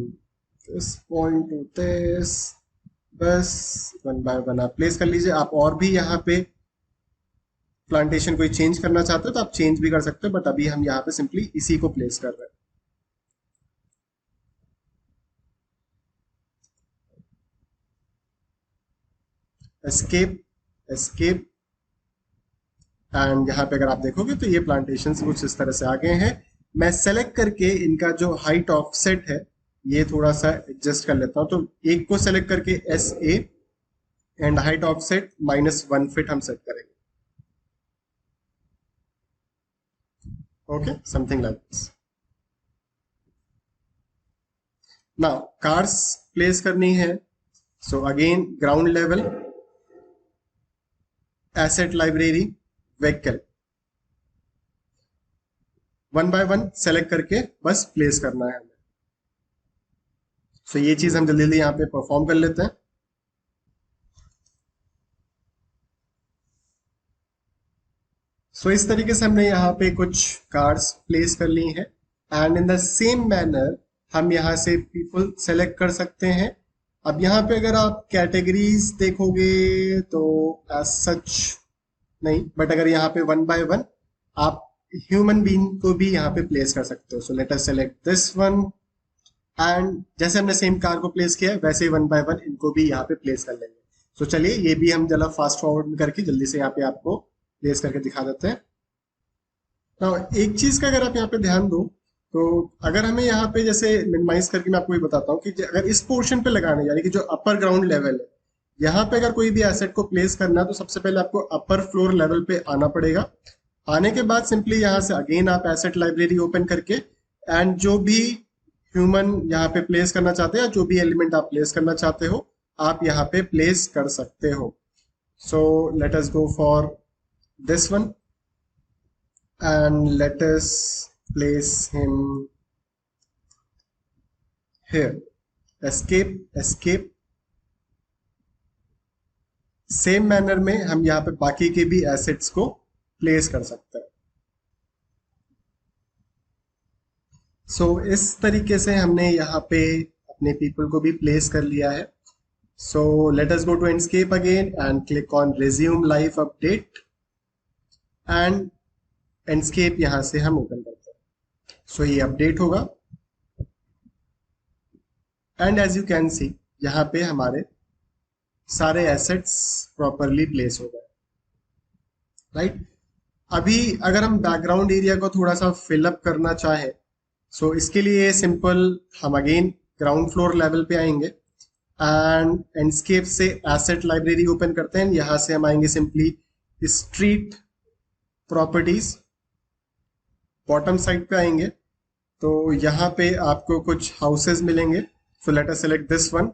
this point to this, बस वन बाय वन आप प्लेस कर लीजिए। आप और भी यहाँ पे प्लांटेशन कोई चेंज करना चाहते हो तो आप चेंज भी कर सकते हो, बट अभी हम यहाँ पे सिंपली इसी को प्लेस कर रहे हैं। एस्केप एस्केप एंड यहाँ पे अगर आप देखोगे तो ये प्लांटेशन कुछ इस तरह से आ गए हैं। मैं सेलेक्ट करके इनका जो हाइट ऑफसेट है ये थोड़ा सा एडजस्ट कर लेता हूं। तो एक को सेलेक्ट करके SA and height offset -1 feet हम सेट करेंगे। Okay, something like this. Now cars place करनी है। So again ground level, asset library, vehicle, one by one select करके बस प्लेस करना है हमें। सो ये चीज हम जल्दी जल्दी यहाँ पे परफॉर्म कर लेते हैं। सो इस तरीके से हमने यहाँ पे कुछ कार्ड्स प्लेस कर ली हैं and in the same manner हम यहाँ से पीपल सेलेक्ट कर सकते हैं। अब यहाँ पे अगर आप कैटेगरीज देखोगे तो एज सच नहीं, बट अगर यहाँ पे वन बाय वन आप ह्यूमन बीइंग को भी यहाँ पे प्लेस कर सकते हो। सो let us select this one and जैसे हमने सेम कार को प्लेस किया है वैसे ही वन बाय वन इनको भी यहाँ पे प्लेस कर लेंगे। सो चलिए ये भी हम जरा फास्ट फॉरवर्ड करके जल्दी से यहाँ पे आपको प्लेस करके दिखा देते हैं। तो एक चीज का अगर आप यहाँ पे ध्यान दो तो अगर हमें यहाँ पे जैसे मिनिमाइज करके मैं आपको ये बताता हूँ कि अगर इस पोर्शन पे लगाने यानी कि जो अपर ग्राउंड लेवल है यहाँ पे अगर कोई भी एसेट को प्लेस करना है तो सबसे पहले आपको अपर फ्लोर लेवल पे आना पड़ेगा। आने के बाद सिंपली यहाँ से अगेन आप एसेट लाइब्रेरी ओपन करके एंड जो भी ह्यूमन यहाँ पे प्लेस करना चाहते हैं, जो भी एलिमेंट आप प्लेस करना चाहते हो आप यहाँ पे प्लेस कर सकते हो। सो let us go for this one and let us place him here. Escape same manner में हम यहाँ पे बाकी के भी एसेट्स को प्लेस कर सकते हैं। सो इस तरीके से हमने यहाँ पे अपने पीपल को भी प्लेस कर लिया है। So let us go to Enscape again and click on resume live update and Enscape यहां से हम ओपन करते हैं। सो ये अपडेट होगा and as you can see यहाँ पे हमारे सारे एसेट्स प्रॉपरली प्लेस हो गए, राइट। अभी अगर हम बैकग्राउंड एरिया को थोड़ा सा फिलअप करना चाहे सो इसके लिए सिंपल हम अगेन ग्राउंड फ्लोर लेवल पे आएंगे एंड एंडस्केप से एसेट लाइब्रेरी ओपन करते हैं। यहाँ से हम आएंगे simply street properties, bottom side पे आएंगे तो यहाँ पे आपको कुछ हाउसेस मिलेंगे। So let us select this one.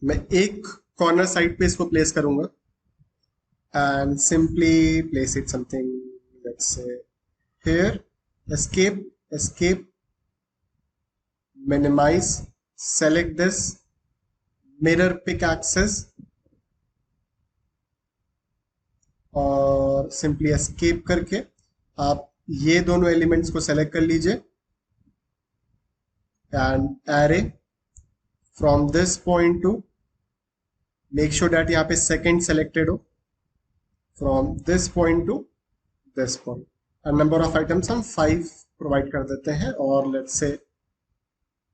मैं एक कॉर्नर साइड पे इसको प्लेस करूंगा and simply place it something let's say here. Escape minimize, select this, mirror pick axis और सिंपली एस्केप करके आप ये दोनों एलिमेंट्स को सेलेक्ट कर लीजिए and array from this point to make sure that यहाँ पे सेकंड सेलेक्टेड हो, from this point to this point and number of items हम 5 प्रोवाइड कर देते हैं और लेट्स से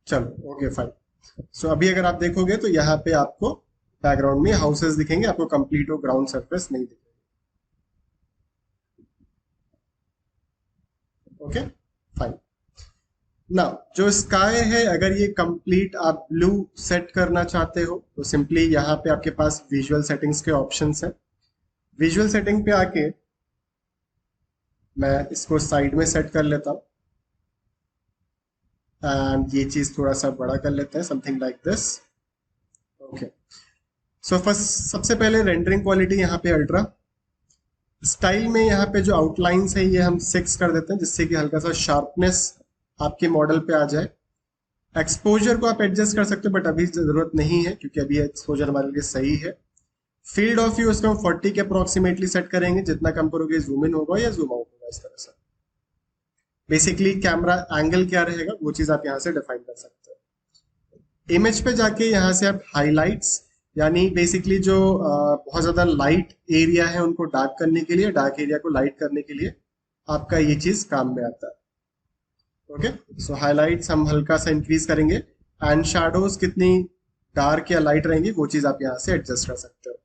चलो ओके 5। सो अभी अगर आप देखोगे तो यहाँ पे आपको बैकग्राउंड में हाउसेस दिखेंगे, आपको कंप्लीट वो ग्राउंड सरफेस नहीं दिखेगा। Okay fine. नाउ जो स्काई है, अगर ये कंप्लीट आप ब्लू सेट करना चाहते हो तो सिंपली यहाँ पे आपके पास विजुअल सेटिंग्स के ऑप्शंस हैं। विजुअल सेटिंग पे आके मैं इसको साइड में सेट कर लेता हूँ एंड ये चीज थोड़ा सा बड़ा कर लेते हैं, something like this. Okay, so first सबसे पहले रेंडरिंग क्वालिटी यहाँ पे अल्ट्रा। स्टाइल में यहाँ पे जो आउटलाइंस है ये हम 6 कर देते हैं, जिससे कि हल्का सा शार्पनेस आपके मॉडल पे आ जाए। एक्सपोजर को आप एडजस्ट कर सकते हो बट अभी जरूरत नहीं है क्योंकि अभी एक्सपोजर हमारे लिए सही है। फील्ड ऑफ व्यू उसको हम 40 के अप्रोक्सीमेटली सेट करेंगे, जितना कम करोगे जूम इन होगा या जूम आउट होगा, इस तरह से। बेसिकली कैमरा एंगल क्या रहेगा वो चीज आप यहाँ से डिफाइन कर सकते हो। इमेज पे जाके यहाँ से आप हाईलाइट्स, यानी बेसिकली जो बहुत ज्यादा लाइट एरिया है उनको डार्क करने के लिए, डार्क एरिया को लाइट करने के लिए आपका ये चीज काम में आता है। ओके, सो हाइलाइट्स हम हल्का सा इंक्रीज करेंगे एंड शैडोज कितनी डार्क या लाइट रहेंगी वो चीज आप यहाँ से एडजस्ट कर सकते हो।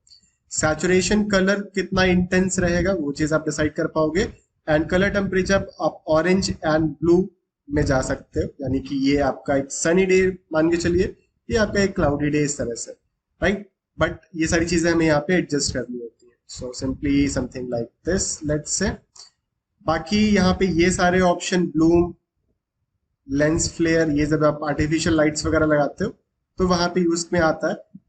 सैचुरेशन कलर कितना इंटेंस रहेगा वो चीज आप डिसाइड कर पाओगे। एंड कलर टेम्परेचर आप ऑरेंज एंड ब्लू में जा सकते हो, यानी कि ये आपका एक सनी डे मान के चलिए, ये आपका एक क्लाउडी डे, इस तरह से, राइट। बट ये सारी चीजें हमें यहाँ पे एडजस्ट करनी होती है। So simply something like this, let's say. बाकी यहाँ पे ये सारे ऑप्शन, ब्लूम, लेंस फ्लेयर, ये जब आप आर्टिफिशियल लाइट्स वगैरह लगाते हो तो वहां पे यूज में आता है।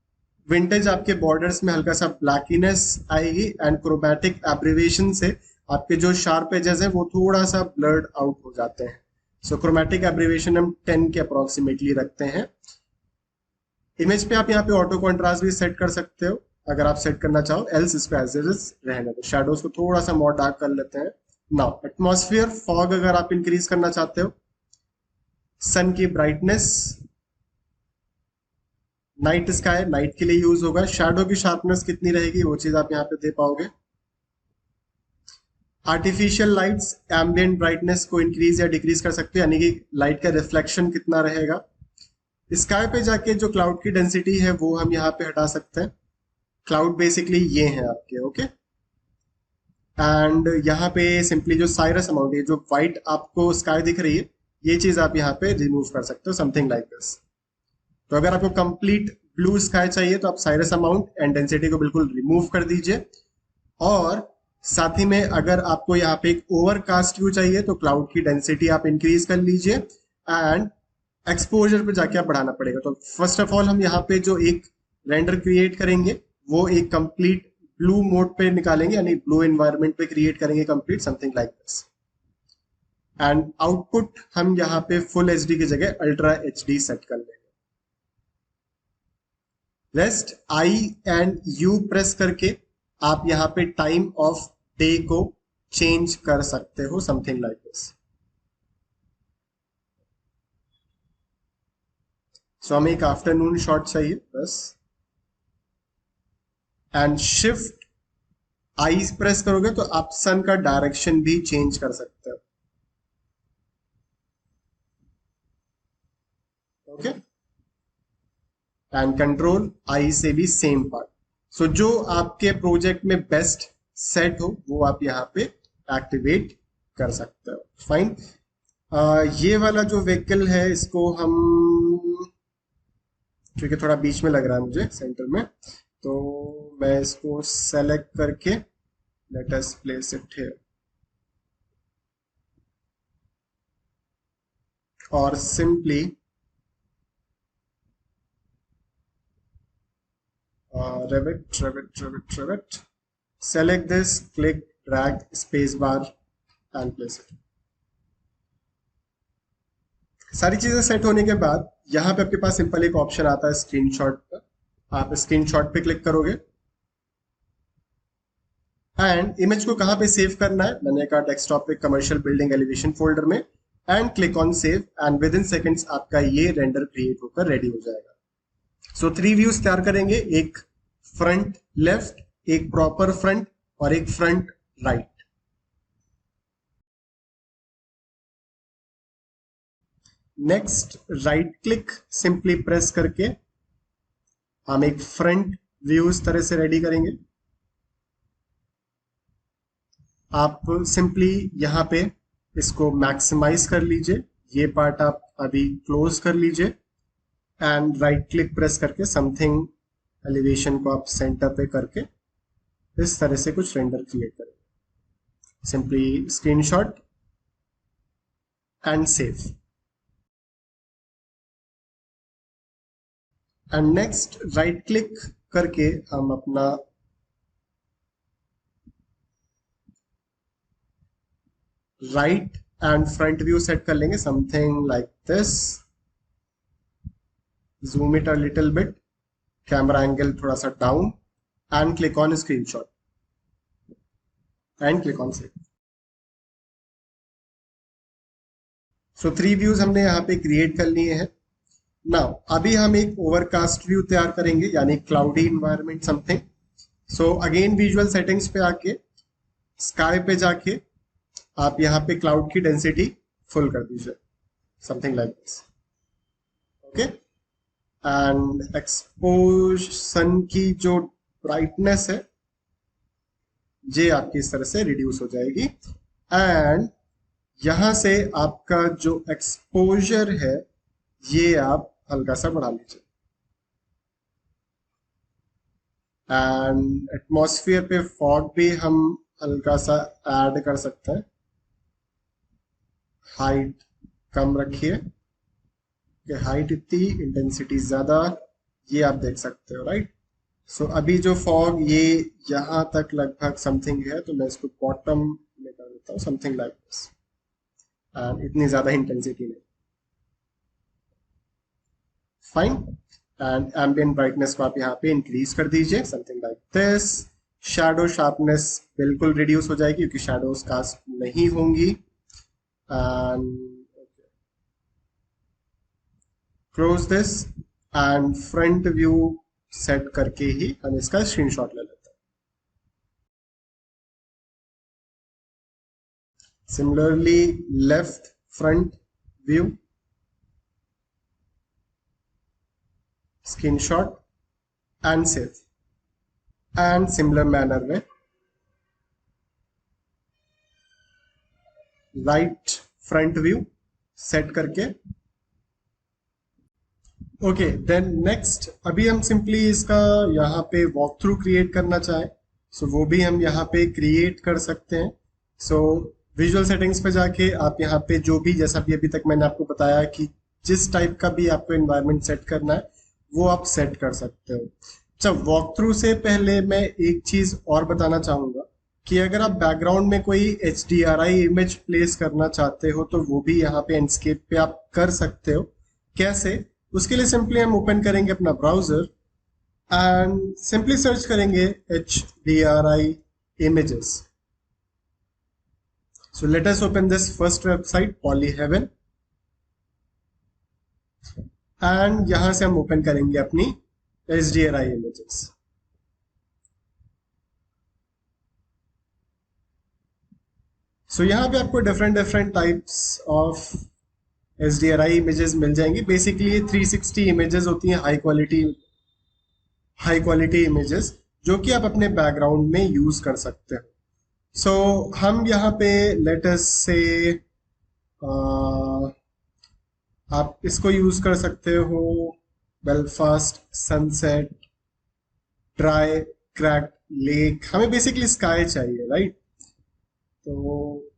विंटेज आपके बॉर्डर्स में हल्का सा ब्लैकीनेस आएगी एंड क्रोमैटिक एब्रिवेशन से आपके जो शार्प एजेस हैं वो थोड़ा सा ब्लर्ड आउट हो जाते हैं। सो क्रोमैटिक एब्रिवेशन हम 10 के अप्रोक्सीमेटली रखते हैं। इमेज पे आप यहाँ पे ऑटो कॉन्ट्रास्ट भी सेट कर सकते हो अगर आप सेट करना चाहो, एल्स इसको एज इट इज रहने दो। शैडोज को थोड़ा सा मोर डार्क कर लेते हैं। नाउ एटमॉस्फेयर फॉग अगर आप इंक्रीज करना चाहते हो, सन की ब्राइटनेस, नाइट स्काई नाइट के लिए यूज होगा। शैडो की शार्पनेस कितनी रहेगी वो चीज आप यहाँ पे दे पाओगे। आर्टिफिशियल लाइट्स, एम्बिएंट ब्राइटनेस को इंक्रीज या डिक्रीज कर सकते हो, यानी कि लाइट का रिफ्लेक्शन कितना रहेगा। स्काई पे जाके जो क्लाउड की डेंसिटी है वो हम यहाँ पे हटा सकते हैं। क्लाउड बेसिकली ये है आपके, ओके। एंड यहाँ पे सिंपली जो साइरस अमाउंट है, जो व्हाइट आपको स्काई दिख रही है, ये चीज आप यहाँ पे रिमूव कर सकते हो, समथिंग लाइक दिस। तो अगर आपको कंप्लीट ब्लू स्काई चाहिए तो आप साइरस अमाउंट एंड डेंसिटी को बिल्कुल रिमूव कर दीजिए। और साथ ही में अगर आपको यहाँ पे एक ओवरकास्ट व्यू चाहिए तो क्लाउड की डेंसिटी आप इंक्रीज कर लीजिए एंड एक्सपोजर पे जाके आप बढ़ाना पड़ेगा। तो फर्स्ट ऑफ ऑल हम यहाँ पे जो एक रेंडर क्रिएट करेंगे वो एक कंप्लीट ब्लू मोड पे निकालेंगे, यानी ब्लू एनवायरनमेंट पे क्रिएट करेंगे complete, something like this. And output हम यहाँ पे फुल एचडी की जगह अल्ट्रा एचडी सेट कर लेंगे। Rest I and you press करके आप यहाँ पे टाइम ऑफ डे को चेंज कर सकते हो, समथिंग लाइक दिस। सो हमें एक आफ्टरनून शॉट चाहिए बस। एंड शिफ्ट आई प्रेस करोगे तो आप सन का डायरेक्शन भी चेंज कर सकते हो, ओके। एंड कंट्रोल आई से भी सेम पार्ट। सो जो आपके प्रोजेक्ट में बेस्ट सेट हो वो आप यहाँ पे एक्टिवेट कर सकते हो, फाइन। ये वाला जो व्हीकल है इसको हम, क्योंकि थोड़ा बीच में लग रहा है मुझे सेंटर में, तो मैं इसको सेलेक्ट करके let us place it here और simply Revit, select this, click, drag, space bar and place it। सारी चीजें सेट होने के बाद यहाँ पे आपके पास सिंपल एक ऑप्शन आता है स्क्रीनशॉट का। आप स्क्रीनशॉट पे क्लिक करोगे एंड इमेज को कहाँ पे सेव करना है, मैंने कहा डेस्कटॉप पे कमर्शियल बिल्डिंग एलिवेशन फोल्डर में, and click on save and with in seconds आपका ये रेंडर क्रिएट होकर रेडी हो जाएगा। सो 3 व्यूज तैयार करेंगे, एक फ्रंट लेफ्ट, एक प्रॉपर फ्रंट और एक front right. Next right click simply press करके हम एक फ्रंट व्यू इस तरह से रेडी करेंगे। आप सिंपली यहां पे इसको मैक्सिमाइज कर लीजिए, ये पार्ट आप अभी क्लोज कर लीजिए एंड राइट क्लिक प्रेस करके समथिंग एलिवेशन को आप सेंटर पे करके इस तरह से कुछ रेंडर क्रिएट करें। Simply screenshot and save. And next right click करके हम अपना right and front view set कर लेंगे, something like this. Zoom it a little bit, camera angle थोड़ा सा down and click on screenshot and click on save. So 3 views हमने यहाँ पे क्रिएट कर लिए हैं। नाउ अभी हम एक ओवरकास्ट व्यू तैयार करेंगे, यानी cloudy environment something. So again visual settings पे आके स्काई पे जाके आप यहाँ पे क्लाउड की डेंसिटी फुल कर दीजिए, something like this. Okay, and exposure की जो ब्राइटनेस है ये आपकी इस तरह से रिड्यूस हो जाएगी। एंड यहां से आपका जो एक्सपोजर है ये आप हल्का सा बढ़ा लीजिए। एंड एटमॉस्फेयर पे फॉग भी हम हल्का सा ऐड कर सकते हैं, हाइट कम रखिए कि हाइट इतनी इंटेंसिटी ज्यादा, ये आप देख सकते हो राइट। सो अभी जो फॉग ये यहाँ तक लगभग समथिंग है, तो मैं इसको बॉटम में कर देता हूँ, समथिंग लाइक दिस। एंड इतनी ज्यादा इंटेंसिटी नहीं, फाइन। एंड एम्बिएंट ब्राइटनेस को आप यहाँ पे इंक्रीज कर दीजिए, something like this. Shadow sharpness बिल्कुल रिड्यूस हो जाएगी क्योंकि शैडोज कास्ट नहीं होंगी। And close this and front view set करके ही हम इसका स्क्रीनशॉट ले लेते हैं। Similarly left front view, screenshot and save. And similar manner में राइट फ्रंट व्यू सेट करके। ओके, देन नेक्स्ट अभी हम सिंपली इसका यहाँ पे वॉक थ्रू क्रिएट करना चाहें, सो वो भी हम यहाँ पे क्रिएट कर सकते हैं। सो विजुअल सेटिंग्स पे जाके आप यहाँ पे जो भी, जैसा भी अभी तक मैंने आपको बताया कि जिस टाइप का भी आपको एनवायरनमेंट सेट करना है वो आप सेट कर सकते हो। अच्छा, वॉक थ्रू से पहले मैं एक चीज और बताना चाहूंगा कि अगर आप बैकग्राउंड में कोई HDRI इमेज प्लेस करना चाहते हो तो वो भी यहाँ पे एंडस्केप पे आप कर सकते हो। कैसे? उसके लिए सिंपली हम ओपन करेंगे अपना ब्राउजर एंड सिंपली सर्च करेंगे HDRI images. So let us open this first website, Polyheaven, and यहां से हम ओपन करेंगे अपनी HDRI images. सो यहाँ पे आपको different types of HDRI images मिल जाएंगी। बेसिकली ये 360 images होती हैं, हाई क्वालिटी images, जो कि आप अपने बैकग्राउंड में यूज कर सकते हो। सो हम यहाँ पे लेट अस से आप इसको यूज कर सकते हो, Belfast sunset, dry cracked lake. हमें बेसिकली स्काई चाहिए राइट। तो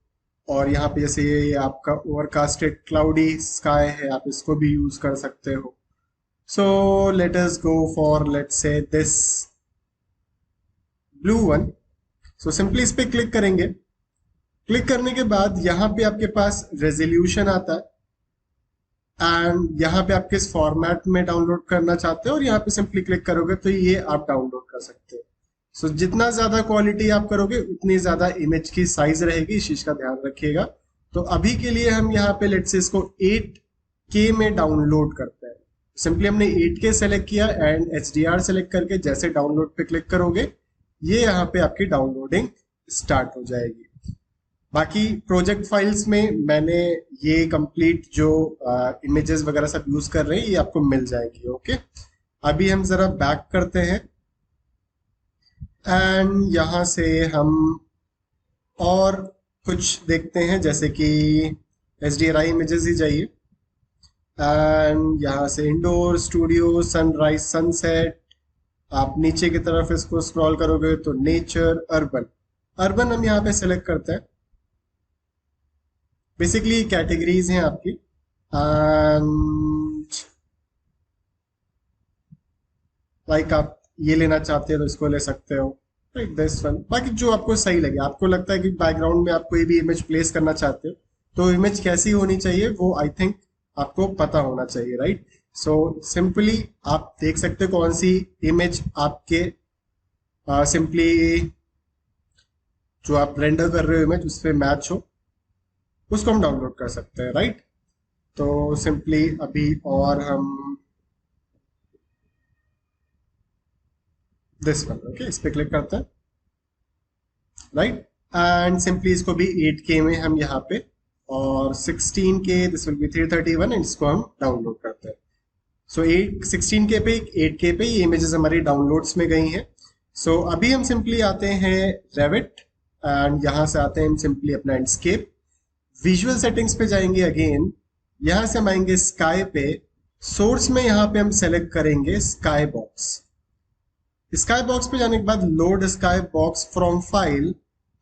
और यहाँ पे जैसे ये आपका ओवरकास्टेड क्लाउडी स्काई है, आप इसको भी यूज कर सकते हो। सो let us go for let's say this blue one. So simply इस पे क्लिक करेंगे। क्लिक करने के बाद यहाँ पे आपके पास रेजोल्यूशन आता है एंड यहाँ पे आप किस फॉर्मेट में डाउनलोड करना चाहते हो और यहाँ पे सिंपली क्लिक करोगे तो ये आप डाउनलोड कर सकते हो। सो जितना ज्यादा क्वालिटी आप करोगे उतनी ज्यादा इमेज की साइज रहेगी, इस चीज का ध्यान रखिएगा। तो अभी के लिए हम यहाँ पे लेट्स से इसको 8K में डाउनलोड करते हैं। सिंपली हमने 8K सेलेक्ट किया एंड HDR सेलेक्ट करके जैसे डाउनलोड पे क्लिक करोगे ये यहाँ पे आपकी डाउनलोडिंग स्टार्ट हो जाएगी। बाकी प्रोजेक्ट फाइल्स में मैंने ये कंप्लीट जो इमेजेस वगैरह सब यूज कर रहे हैं ये आपको मिल जाएगी। ओके, अभी हम जरा बैक करते हैं एंड यहां से हम और कुछ देखते हैं, जैसे कि HDRI इमेजेस ही जाइए एंड यहाँ से इंडोर, स्टूडियो, सनराइज, सनसेट। आप नीचे की तरफ इसको स्क्रॉल करोगे तो नेचर, अर्बन। अर्बन हम यहाँ पे सेलेक्ट करते हैं। बेसिकली कैटेगरीज हैं आपकी एंड लाइक आप ये लेना चाहते हो तो इसको ले सकते हो, लाइक दिस वन। बाकी जो आपको सही लगे, आपको लगता है कि बैकग्राउंड में आप कोई भी इमेज प्लेस करना चाहते हो तो इमेज कैसी होनी चाहिए वो आई थिंक आपको पता होना चाहिए, राइट। सो सिंपली आप देख सकते हो कौन सी इमेज आपके सिंपली जो आप रेंडर कर रहे हो इमेज उस पर मैच हो, उसको हम डाउनलोड कर सकते हैं, राइट। तो सिंपली अभी और हम दिस वन, ओके, इस पे क्लिक करते हैं, राइट। एंड सिंपली इसको भी 8K में हम यहाँ पे, और 16K, this will be 331, and इसको हम डाउनलोड करते हैं। सो 16K पे 8K पे ये इमेजेस हमारी डाउनलोड्स में गई हैं। सो अभी हम सिंपली आते हैं रेविट एंड यहाँ से आते हैं हम सिंपली अपना एंडस्केप, विजुअल सेटिंग्स पे जाएंगे अगेन, यहाँ से हम आएंगे स्काई पे, सोर्स में यहाँ पे हम सेलेक्ट करेंगे स्काई बॉक्स। स्काई बॉक्स पे जाने के बाद load sky box from file,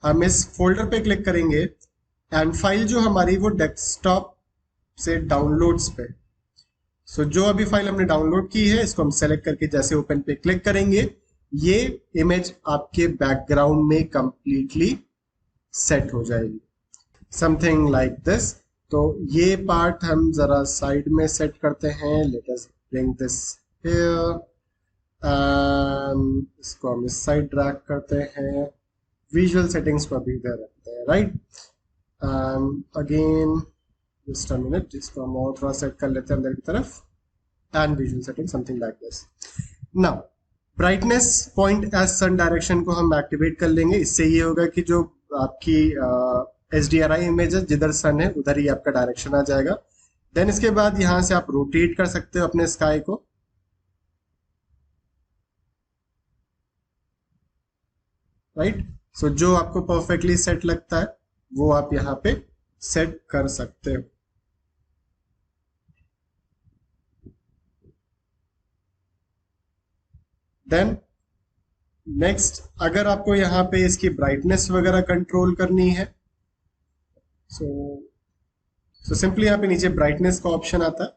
हम इस फोल्डर पे क्लिक करेंगे एंड फाइल जो हमारी वो डेस्कटॉप से डाउनलोड्स पे। सो जो अभी फाइल हमने डाउनलोड की है इसको हम सेलेक्ट करके जैसे ओपन पे क्लिक करेंगे, ये इमेज आपके बैकग्राउंड में कंप्लीटली सेट हो जाएगी, समथिंग लाइक दिस। तो ये पार्ट हम जरा साइड में सेट करते हैं, let us bring this here, इसको हम इस साइड ड्रैग करते हैं, विजुअल सेटिंग्स को अभी इधर रखते हैं, right. Again just a minute, इसको हम और थोड़ा सेट कर लेते हैं अंदर की तरफ, and visual setting something like this. Now brightness point as sun direction को हम एक्टिवेट कर लेंगे। इससे ये होगा कि जो आपकी HDRI इमेज है जिधर सन है उधर ही आपका डायरेक्शन आ जाएगा। देन इसके बाद यहाँ से आप रोटेट कर सकते हो अपने स्काई को, राइट। सो जो आपको परफेक्टली सेट लगता है वो आप यहाँ पे सेट कर सकते हो। देन नेक्स्ट, अगर आपको यहाँ पे इसकी ब्राइटनेस वगैरह कंट्रोल करनी है, सो सिंपली यहाँ पे नीचे ब्राइटनेस का ऑप्शन आता है।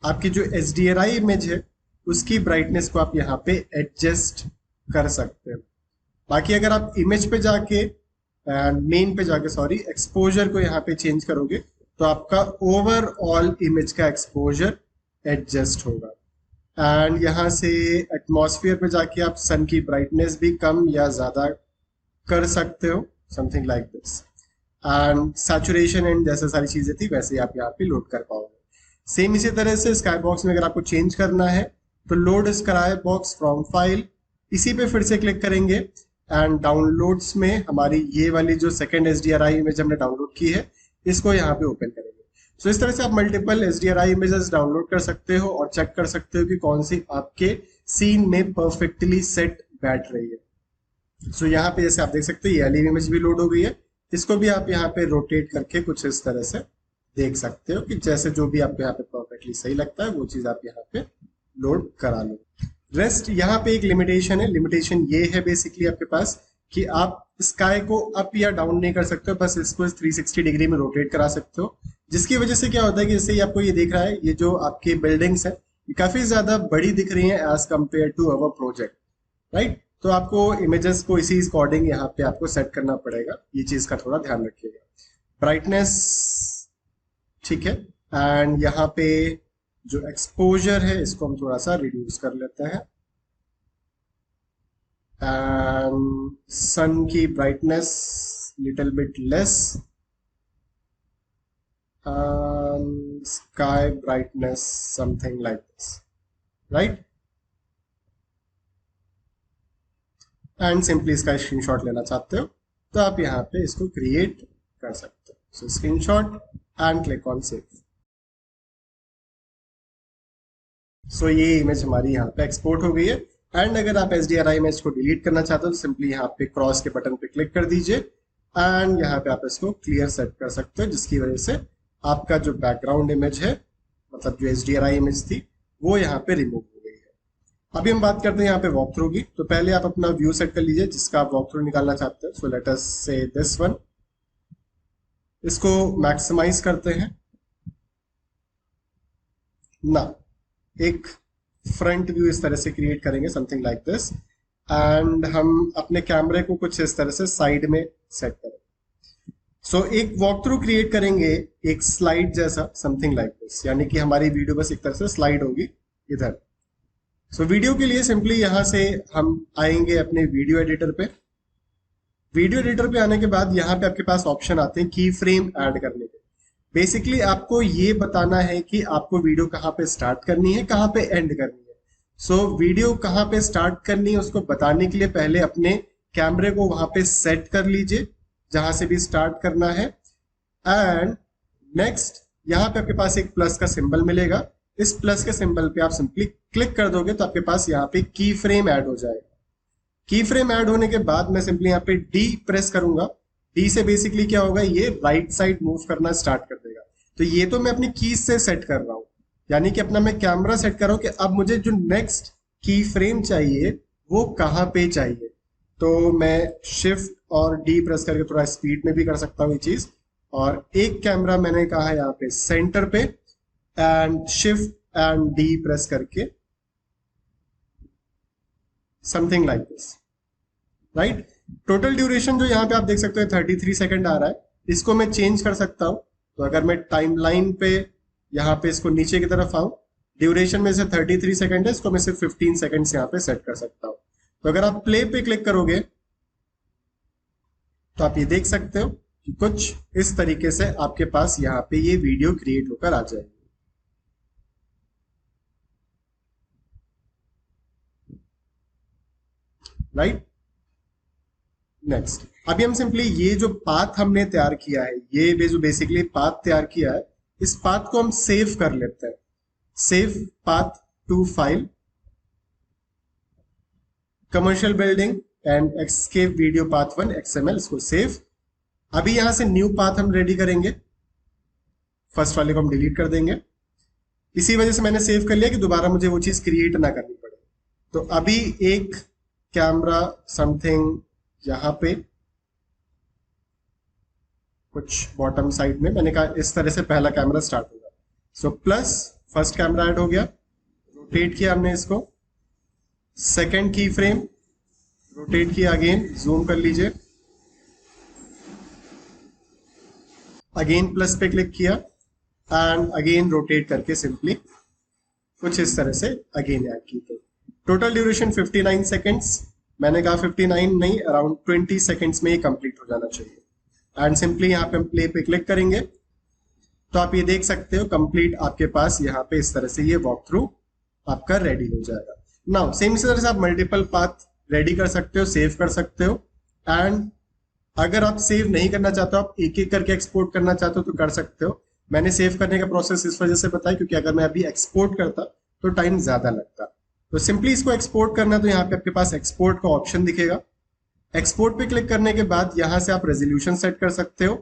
आपकी जो HDRI इमेज है उसकी ब्राइटनेस को आप यहाँ पे एडजस्ट कर सकते हो। बाकी अगर आप इमेज पे जाके मेन पे जाके सॉरी एक्सपोजर को यहाँ पे चेंज करोगे तो आपका ओवरऑल इमेज का एक्सपोजर एडजस्ट होगा। एंड यहाँ से एटमॉस्फेयर पे जाके आप सन की ब्राइटनेस भी कम या ज्यादा कर सकते हो, something like this. And saturation and जैसे सारी चीजें थी वैसे ही आप यहाँ पे लोड कर पाओगे। सेम इसी तरह से स्काई बॉक्स में अगर आपको चेंज करना है तो load sky box from file, इसी पे फिर से क्लिक करेंगे एंड डाउनलोड्स में हमारी ये वाली जो सेकंड HDRI इमेज हमने डाउनलोड की है इसको यहाँ पे ओपन करेंगे। सो इस तरह से आप मल्टीपल HDRI इमेजेस डाउनलोड कर सकते हो और चेक कर सकते हो कि कौन सी आपके सीन में परफेक्टली सेट बैठ रही है। सो यहाँ पे जैसे आप देख सकते हो ये वाली इमेज भी लोड हो गई है, इसको भी आप यहाँ पे रोटेट करके कुछ इस तरह से देख सकते हो कि जैसे जो भी आपको यहाँ पे परफेक्टली सही लगता है वो चीज आप यहाँ पे लोड करा लो। रेस्ट यहाँ पे एक लिमिटेशन है, लिमिटेशन ये है बेसिकली आपके पास कि आप स्काई को अप या डाउन नहीं कर सकते हो, बस इसको 360 डिग्री में रोटेट करा सकते हो, जिसकी वजह से क्या होता है कि जैसे ही आपको ये दिख रहा है ये जो आपकी बिल्डिंग्स है ये काफी ज्यादा बड़ी दिख रही है as compare to our project, right. तो आपको इमेजेस को इसी अकॉर्डिंग यहाँ पे आपको सेट करना पड़ेगा, ये चीज का थोड़ा ध्यान रखिएगा। ब्राइटनेस ठीक है, एंड यहाँ पे जो एक्सपोजर है इसको हम थोड़ा सा रिड्यूस कर लेते हैं, एंड सन की brightness little bit less, sky brightness something like this, right. And simply इसका स्क्रीनशॉट लेना चाहते हो तो आप यहाँ पे इसको क्रिएट कर सकते हो। So screenshot and click on save. So ये इमेज हमारी यहाँ पे एक्सपोर्ट हो गई है। एंड अगर आप HDRI इमेज को डिलीट करना चाहते हो तो सिंपली यहाँ पे क्रॉस के बटन पे क्लिक कर दीजिए एंड यहाँ पे आप इसको क्लियर सेट कर सकते हो, जिसकी वजह से आपका जो बैकग्राउंड इमेज है, मतलब जो HDRI इमेज थी, वो यहाँ पे रिमूव हो गई है। अभी हम बात करते हैं यहाँ पे वॉक थ्रू की। तो पहले आप अपना व्यू सेट कर लीजिए जिसका आप वॉक थ्रू निकालना चाहते हैं। सो लेट अस से दिस वन, इसको मैक्सिमाइज करते हैं ना, एक फ्रंट व्यू इस तरह से क्रिएट करेंगे, समथिंग लाइक दिस, एंड हम अपने कैमरे को कुछ इस तरह से साइड में सेट करें। सो एक वॉक थ्रू क्रिएट करेंगे, एक स्लाइड जैसा, समथिंग लाइक दिस, यानी कि हमारी वीडियो बस एक तरह से स्लाइड होगी इधर। सो वीडियो के लिए सिंपली यहां से हम आएंगे अपने वीडियो एडिटर पे। वीडियो एडिटर पे आने के बाद यहाँ पे आपके पास ऑप्शन आते हैं की फ्रेम ऐड करने के। बेसिकली आपको ये बताना है कि आपको वीडियो कहाँ पे स्टार्ट करनी है, कहाँ पे एंड करनी है। सो वीडियो कहाँ पे स्टार्ट करनी है उसको बताने के लिए पहले अपने कैमरे को वहां पे सेट कर लीजिए जहां से भी स्टार्ट करना है। एंड नेक्स्ट यहाँ पे आपके पास एक प्लस का सिंबल मिलेगा। इस प्लस के सिंबल पे आप सिंपली क्लिक कर दोगे तो आपके पास यहाँ पे की फ्रेम ऐड हो जाएगा। की फ्रेम ऐड होने के बाद मैं सिंपली यहाँ पे डी प्रेस करूंगा। डी से बेसिकली क्या होगा, ये राइट साइड मूव करना स्टार्ट कर देगा। तो ये तो मैं अपनी कीज से सेट कर रहा हूँ, यानी कि अपना मैं कैमरा सेट कर रहा हूँ कि अब मुझे जो नेक्स्ट की फ्रेम चाहिए वो कहाँ पे चाहिए। तो मैं शिफ्ट और डी प्रेस करके थोड़ा स्पीड में भी कर सकता हूँ ये चीज। और एक कैमरा मैंने कहा है यहाँ पे सेंटर पे, and shift and D press करके something like this, right. Total duration जो यहाँ पे आप देख सकते हो 33 सेकंड आ रहा है, इसको मैं चेंज कर सकता हूँ। तो अगर मैं टाइमलाइन पे यहाँ पे इसको नीचे की तरफ आऊं, ड्यूरेशन में से 33 सेकंड है, इसको मैं सिर्फ 15 सेकंड यहाँ पे सेट कर सकता हूँ। तो अगर आप प्ले पे क्लिक करोगे तो आप ये देख सकते हो कि कुछ इस तरीके से आपके पास यहाँ पे ये वीडियो क्रिएट होकर आ जाएगी, राइट। नेक्स्ट अभी हम सिंपली ये जो पाथ हमने तैयार किया है, ये जो बेसिकली पाथ तैयार किया है, इस पाथ को हम सेव कर लेते हैं। Save path to file, commercial building and escape video path 1 XML, इसको सेव। अभी यहां से न्यू पाथ हम रेडी करेंगे, फर्स्ट वाले को हम डिलीट कर देंगे। इसी वजह से मैंने सेव कर लिया कि दोबारा मुझे वो चीज क्रिएट ना करनी पड़े। तो अभी एक कैमरा समथिंग यहां पे कुछ बॉटम साइड में, मैंने कहा इस तरह से पहला कैमरा स्टार्ट होगा। So plus first camera add हो गया, रोटेट किया हमने इसको, सेकंड की फ्रेम रोटेट किया, अगेन जूम कर लीजिए, अगेन प्लस पे क्लिक किया एंड अगेन रोटेट करके सिंपली कुछ इस तरह से अगेन ऐड की। तो टोटल ड्यूरेशन 59 सेकेंड्स, मैंने कहा 59 नहीं, अराउंड 20 सेकेंड्स में ही कंप्लीट हो जाना चाहिए। एंड सिंपली यहाँ पे हम प्ले पे क्लिक करेंगे तो आप ये देख सकते हो कंप्लीट आपके पास यहाँ पे इस तरह से ये वॉक थ्रू आपका रेडी हो जाएगा। नाउ सेम इसी तरह से आप मल्टीपल पाथ रेडी कर सकते हो, सेव कर सकते हो। एंड अगर आप सेव नहीं करना चाहते हो, आप एक एक करके एक्सपोर्ट करना चाहते हो तो कर सकते हो। मैंने सेव करने का प्रोसेस इस वजह से बताया क्योंकि अगर मैं अभी एक्सपोर्ट करता तो टाइम ज्यादा लगता। तो सिंपली इसको एक्सपोर्ट करना है तो यहाँ पे आपके पास एक्सपोर्ट का ऑप्शन दिखेगा। एक्सपोर्ट पे क्लिक करने के बाद यहाँ से आप रेजोल्यूशन सेट कर सकते हो,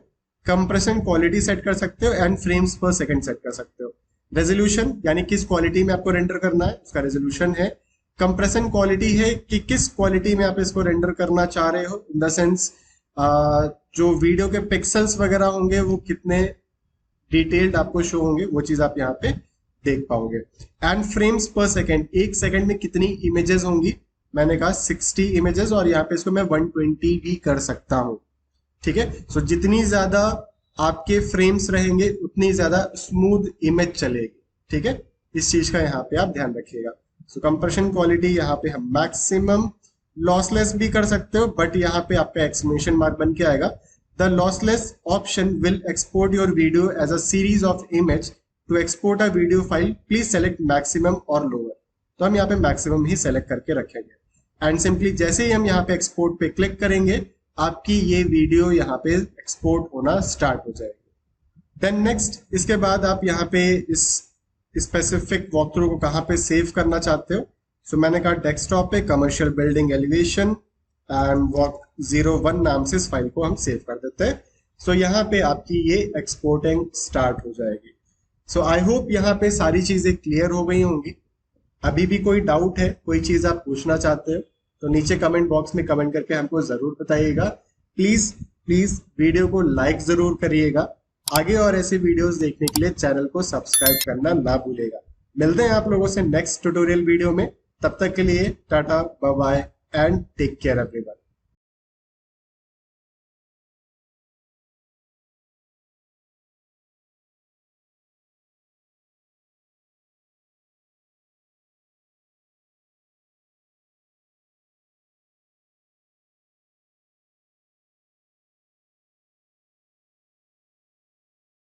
कंप्रेशन क्वालिटी सेट कर सकते हो एंड फ्रेम्स पर सेकंड सेट कर सकते हो। रेजोल्यूशन यानी किस क्वालिटी में आपको रेंडर करना है उसका रेजोल्यूशन है। कंप्रेशन क्वालिटी है कि किस क्वालिटी में आप इसको रेंडर करना चाह रहे हो, इन द सेंस जो वीडियो के पिक्सल्स वगैरह होंगे वो कितने डिटेल्ड आपको शो होंगे, वो चीज आप यहाँ पे देख पाओगे। एंड फ्रेम्स पर सेकंड, एक सेकंड में कितनी इमेजेस होंगी, मैंने कहा 60 इमेजेस, और यहाँ पे इसको मैं 120 भी कर सकता हूँ। ठीक है, सो जितनी ज्यादा आपके फ्रेम्स रहेंगे उतनी ज्यादा स्मूथ इमेज चलेगी। ठीक है, इस चीज का यहाँ पे आप ध्यान रखिएगा। सो कंप्रेशन क्वालिटी यहाँ पे हम मैक्सिमम, लॉसलेस भी कर सकते हो, बट यहाँ पे आपका एक्सक्लेमेशन मार्क बन के आएगा। The lossless option will export your video as a series of image. To export a video file please select maximum और लोअर। तो हम यहाँ पे मैक्सिमम ही सेलेक्ट करके रखेंगे एंड सिंपली जैसे ही हम यहाँ पे एक्सपोर्ट पे क्लिक करेंगे आपकी ये वीडियो यहाँ पे एक्सपोर्ट होना स्टार्ट हो जाएगी। देन नेक्स्ट, इसके बाद आप यहाँ पे इस स्पेसिफिक वॉक थ्रू को कहाँ पे सेव करना चाहते हो। सो मैंने कहा डेस्कटॉप पे, commercial building elevation, and walk01 नाम से इस फाइल को हम सेव कर देते हैं। सो यहाँ पे आपकी ये एक्सपोर्टिंग स्टार्ट हो जाएगी। सो आई होप यहाँ पे सारी चीजें क्लियर हो गई होंगी। अभी भी कोई डाउट है, कोई चीज आप पूछना चाहते हो तो नीचे कमेंट बॉक्स में कमेंट करके हमको जरूर बताइएगा। प्लीज प्लीज वीडियो को लाइक जरूर करिएगा। आगे और ऐसे वीडियोस देखने के लिए चैनल को सब्सक्राइब करना ना भूलेगा। मिलते हैं आप लोगों से नेक्स्ट ट्यूटोरियल वीडियो में। तब तक के लिए ta-ta, bye bye and take care everyone.